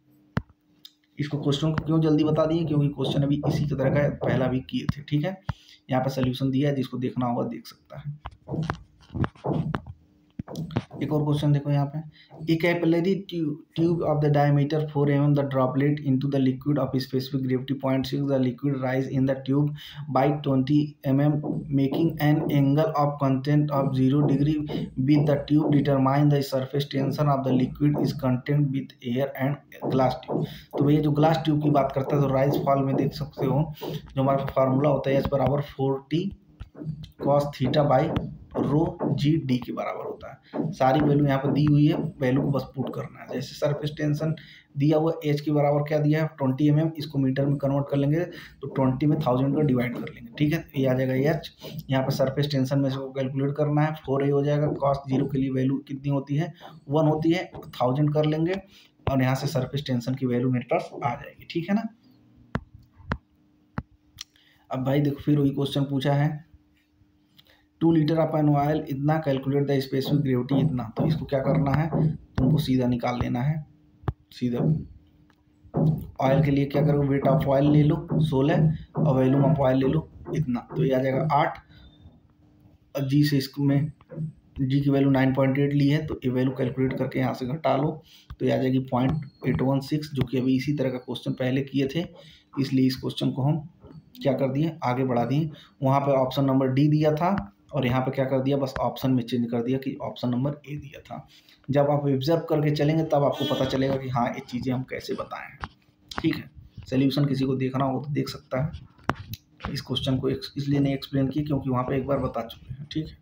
इसको क्वेश्चन को क्यों जल्दी बता दिए, क्योंकि क्वेश्चन अभी इसी तरह का पहला भी किए थे। ठीक है, यहाँ पे सोल्यूशन दिया है, जिसको देखना होगा देख सकता है। एक और क्वेश्चन देखो यहाँ पे, a capillary tube of the diameter 4 mm the droplet into the liquid of specific gravity 0.6 the liquid rise in the tube by 20 mm making an angle of content of 0 degree with the tube, determine the surface tension of the liquid is content with air and glass tube. तो भैया जो ग्लास ट्यूब की बात करता है तो राइज फॉल में देख सकते हो जो हमारा फार्मूला होता है, एच बराबर 4t cos theta by ρg/d के बराबर होता है। सारी वैल्यू यहाँ पर दी हुई है, वैल्यू को बस पुट करना है। जैसे सरफेस टेंशन दिया हुआ h के बराबर क्या दिया है 20 mm, इसको मीटर में कन्वर्ट कर लेंगे तो 20 में 1000 का डिवाइड कर लेंगे। ठीक है, ये आ जाएगा h। यहाँ पर सरफेस टेंशन में इसको कैलकुलेट करना है, 4a हो जाएगा। cos 0 के लिए वैल्यू कितनी होती है 1 होती है, 1000 कर लेंगे और यहाँ से सरफेस टेंशन की वैल्यू मेरे पास आ जाएगी। ठीक है ना, अब भाई देखो फिर वही क्वेश्चन पूछा है, 2 लीटर ऑफ एन ऑयल इतना, कैलकुलेट द स्पेसिफिक ग्रेविटी इतना। तो इसको क्या करना है, तुमको सीधा निकाल लेना है। सीधा ऑयल के लिए क्या करो, वेट ऑफ ऑयल ले लो 16 और वैल्यूम ऑफ ऑयल ले लो इतना, तो ये आ जाएगा 8। और जी से इसमें जी की वैल्यू 9.8 ली है, तो ये वैल्यू कैलकुलेट करके यहाँ से घटा लो तो ये आ जाएगी 0.816, जो कि अभी इसी तरह का क्वेश्चन पहले किए थे, इसलिए इस क्वेश्चन को हम क्या कर दिए, आगे बढ़ा दिए। वहाँ पे ऑप्शन नंबर डी दिया था और यहाँ पे क्या कर दिया, बस ऑप्शन में चेंज कर दिया कि ऑप्शन नंबर ए दिया था। जब आप ऑब्जर्व करके चलेंगे तब आपको पता चलेगा कि हाँ ये चीज़ें हम कैसे बताएं। ठीक है, सोल्यूशन किसी को देखना हो तो देख सकता है। इस क्वेश्चन को इसलिए नहीं एक्सप्लेन किया क्योंकि वहाँ पे एक बार बता चुके हैं। ठीक है,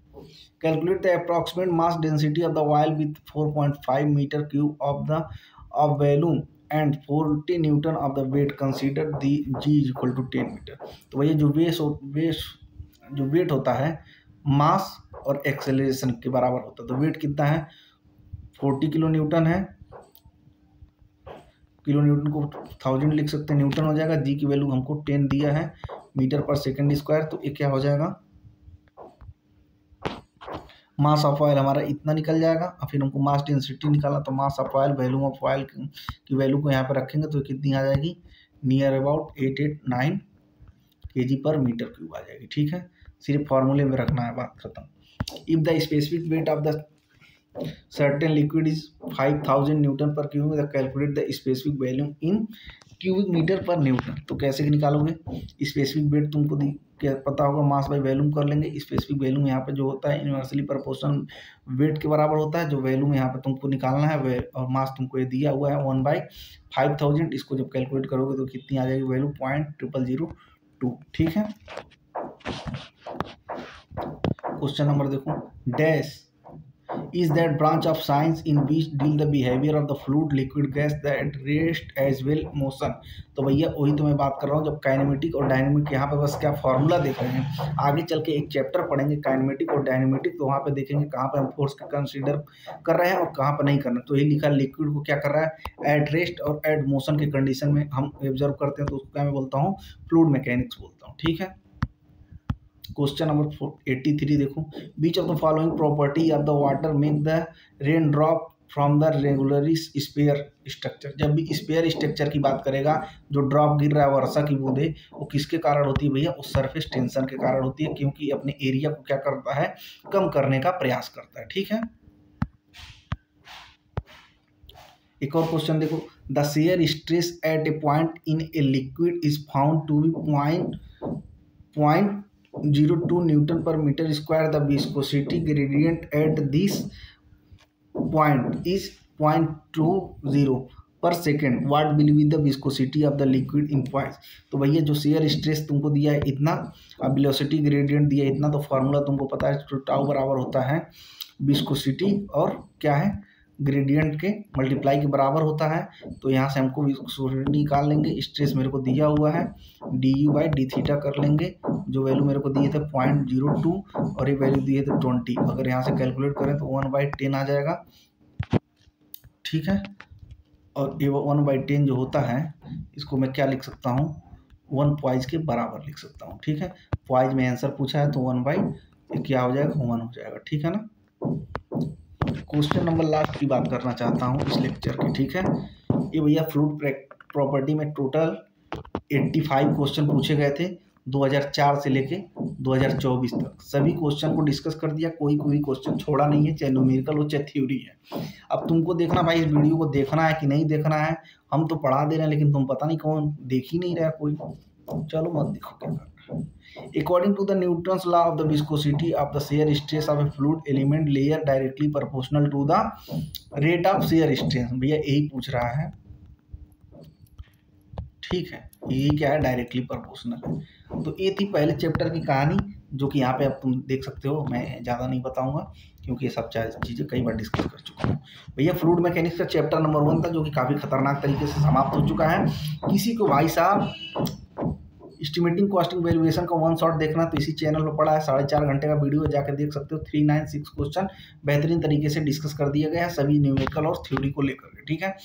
calculate the approximate mass density of the oil with 4.5 metre cube of volume and 40 newton of the weight, consider the g is equal to 10 metre. तो भैया जो वेट होता है मास और एक्सेलरेशन के बराबर होता है। तो वेट कितना है 40 किलो न्यूटन है, किलो न्यूटन को 1000 लिख सकते हैं, न्यूटन हो जाएगा। जी की वैल्यू हमको 10 दिया है मीटर पर सेकंड स्क्वायर, तो ये क्या हो जाएगा, मास ऑफ ऑयल हमारा इतना निकल जाएगा। और फिर हमको मास डेंसिटी निकालना, तो mass of oil, value of oil की वैल्यू को यहाँ पर रखेंगे तो कितनी आ जाएगी, नियर अबाउट 889 kg पर मीटर क्यूब आ जाएगी। ठीक है, सिर्फ फॉर्मूले में रखना है, बात खत्म। If the specific weight of the certain liquid is 5000 newton per cube, calculate the specific value in cubic metre per newton. तो कैसे निकालोगे, स्पेसिफिक वेट तुमको क्या पता होगा, मास बाई वैल्यूम कर लेंगे। स्पेसिफिक वैल्यूम यहाँ पे जो होता है इन्वर्सली प्रोपोर्शनल वेट के बराबर होता है, जो वैल्यूम यहाँ पे तुमको निकालना है, और मास तुमको ये दिया हुआ है 1/5000। इसको जब कैलकुलेट करोगे तो कितनी आ जाएगी वैल्यू, 0.0002। ठीक है, क्वेश्चन नंबर देखो, dash is that branch of science in which deal the behavior of the fluid liquid gas that rest as well motion। तो भैया वही तो मैं बात कर रहा हूँ, जब काइनेमेटिक और डायनेमिक, यहाँ पे बस क्या फॉर्मूला देख रहे हैं, आगे चल के एक चैप्टर पढ़ेंगे काइनेमेटिक और डायनेमेटिक, तो वहाँ पे देखेंगे कहाँ पे हम फोर्स का कंसीडर कर रहे हैं और कहाँ पे नहीं करना। तो यही लिखा, लिक्विड को क्या कर रहा है, एट रेस्ट और एट मोशन के कंडीशन में हम ऑब्जर्व करते हैं, तो उसको क्या मैं बोलता हूँ, फ्लूइड मैकेनिक्स बोलता हूँ। ठीक है, क्वेश्चन नंबर 83 देखो, which of the following property of the water make the rain drop from the regularly sphere structure. जब भी स्पेयर स्ट्रक्चर की बात करेगा, जो ड्रॉप गिर रहा है वर्षा की बूंदे, वो किसके कारण होती है भैया, उस सरफेस टेंशन के कारण होती है, क्योंकि अपने एरिया को क्या करता है, कम करने का प्रयास करता है। ठीक है, एक और क्वेश्चन देखो, the shear stress at a point in a liquid is found to be 0.02 newton per metre square. The viscosity gradient at this point is 0.20 per second. What will be the viscosity of the liquid in points. तो भैया जो शेयर स्ट्रेस तुमको दिया है इतना, अब वेलोसिटी ग्रेडियंट दिया है इतना, तो फॉर्मूला तुमको पता है, टाउ बराबर होता है विस्कोसिटी और क्या है, ग्रेडियंट के मल्टीप्लाई के बराबर होता है। तो यहाँ से हमको विस्कोसिटी निकाल लेंगे, स्ट्रेस मेरे को दिया हुआ है du/d थीटा कर लेंगे, जो वैल्यू मेरे को दिए थे 0.02 और ये वैल्यू दिए थे 20। अगर यहाँ से कैलकुलेट करें तो 1/10 आ जाएगा। ठीक है, और ये 1/10 जो होता है, इसको मैं क्या लिख सकता हूँ, 1 पॉइज के बराबर लिख सकता हूँ। ठीक है, पॉइज में आंसर पूछा है तो 1/, क्या हो जाएगा, 1 हो जाएगा। ठीक है ना, क्वेश्चन नंबर लास्ट की बात करना चाहता हूँ इस लेक्चर की। ठीक है, ये भैया फ्लूइड प्रॉपर्टी में टोटल 85 क्वेश्चन पूछे गए थे 2004 से लेके 2024 तक। सभी क्वेश्चन को डिस्कस कर दिया, कोई क्वेश्चन छोड़ा नहीं है, चाहे न्यूमेरिकल हो चाहे थ्योरी है। अब तुमको देखना भाई, इस वीडियो को देखना है कि नहीं देखना है। हम तो पढ़ा दे रहे हैं, लेकिन तुम पता नहीं कौन देख ही नहीं रहा कोई। चलो मत देखो क्या करना है। According to the Newton's law of the viscosity of the shear stress of a fluid element layer directly proportional to the rate of shear stress। भैया यही पूछ रहा है। ठीक है, यही क्या है, डायरेक्टली प्रोपोर्शनल है। तो ये थी पहले चैप्टर की कहानी, जो कि यहाँ पे अब तुम देख सकते हो। मैं ज़्यादा नहीं बताऊंगा क्योंकि ये सब चीज़ें कई बार डिस्कस कर चुका हूँ। भैया फ्लूइड मैकेनिक्स का चैप्टर नंबर 1 था, जो कि काफ़ी खतरनाक तरीके से समाप्त हो चुका है। किसी को भाई साहब एस्टिमेटिंग कॉस्टिंग वैल्यूएशन का 1 शॉट देखना, तो इसी चैनल पर पड़ा है, 4.5 घंटे का वीडियो, जाकर देख सकते हो। 396 क्वेश्चन बेहतरीन तरीके से डिस्कस कर दिया गया है, सभी न्यूमेरिकल और थ्योरी को लेकर के। ठीक है,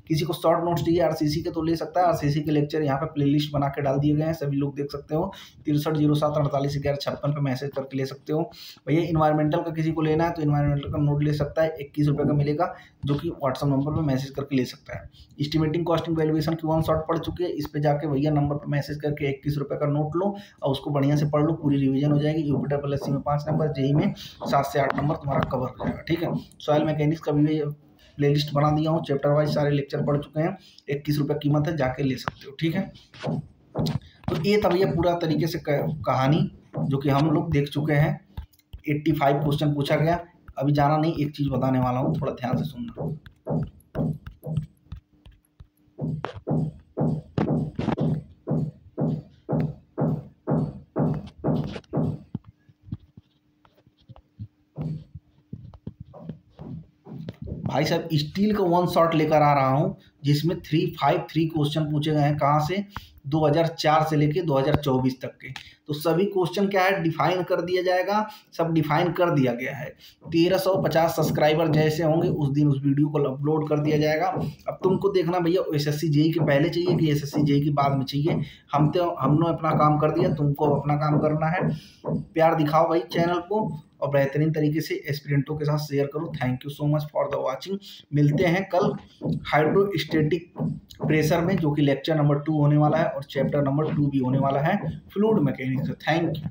किसी को शॉर्ट नोट्स चाहिए आरसीसी के तो ले सकता है। आरसीसी के लेक्चर यहाँ पे प्लेलिस्ट बना के डाल दिए गए हैं, सभी लोग देख सकते हो। 6307481156 पे मैसेज करके ले सकते हो। भैया इन्वायरमेंटल का किसी को लेना है तो इन्वायरमेंटल का नोट ले सकता है, 21 रुपये का मिलेगा, जो कि व्हाट्सअप नंबर पर मैसेज करके ले सकता है। एस्टिमेटिंग कॉस्टिंग वैल्यूएशन की 1 शॉट पड़ चुकी है, इस पे जाके भैया नंबर पर मैसेज करके 21 रुपये का नोट लो और उसको बढ़िया से पढ़ लो, पूरी रिवीजन हो जाएगी। यूपीटर प्लस सी में 5 नंबर, जेई में 7 से 8 नंबर तुम्हारा कवर हो जाएगा। ठीक है, सॉइल मैकेनिक्स का भी प्लेलिस्ट बना दिया हूँ, चैप्टर वाइज सारे लेक्चर पढ़ चुके हैं, 21 रुपये कीमत है, जाके ले सकते हो। ठीक है, तो ये था भैया पूरा तरीके से कहानी, जो कि हम लोग देख चुके हैं। 85 क्वेश्चन पूछा गया। अभी जाना नहीं, एक चीज़ बताने वाला हूँ, थोड़ा ध्यान से सुनना। भाई साहब स्टील का वन शॉट लेकर आ रहा हूँ, जिसमें 353 क्वेश्चन पूछे गए हैं। कहाँ से? 2004 से लेके 2024 तक के। तो सभी क्वेश्चन क्या है, डिफाइन कर दिया जाएगा, सब डिफाइन कर दिया गया है। 1350 सब्सक्राइबर जैसे होंगे उस दिन उस वीडियो को अपलोड कर दिया जाएगा। अब तुमको देखना भैया, एसएससी जेई के पहले चाहिए कि एसएससी जेई के बाद में चाहिए। हमने अपना काम कर दिया, तुमको अपना काम करना है। प्यार दिखाओ भाई चैनल को और बेहतरीन तरीके से एस्पिरेंटों के साथ शेयर करो। Thank you so much for the watching. मिलते हैं कल हाइड्रोस्टेटिक प्रेशर में, जो कि लेक्चर नंबर 2 होने वाला है और चैप्टर नंबर 2 भी होने वाला है, फ्लूइड मैकेनिक्स। Thank you.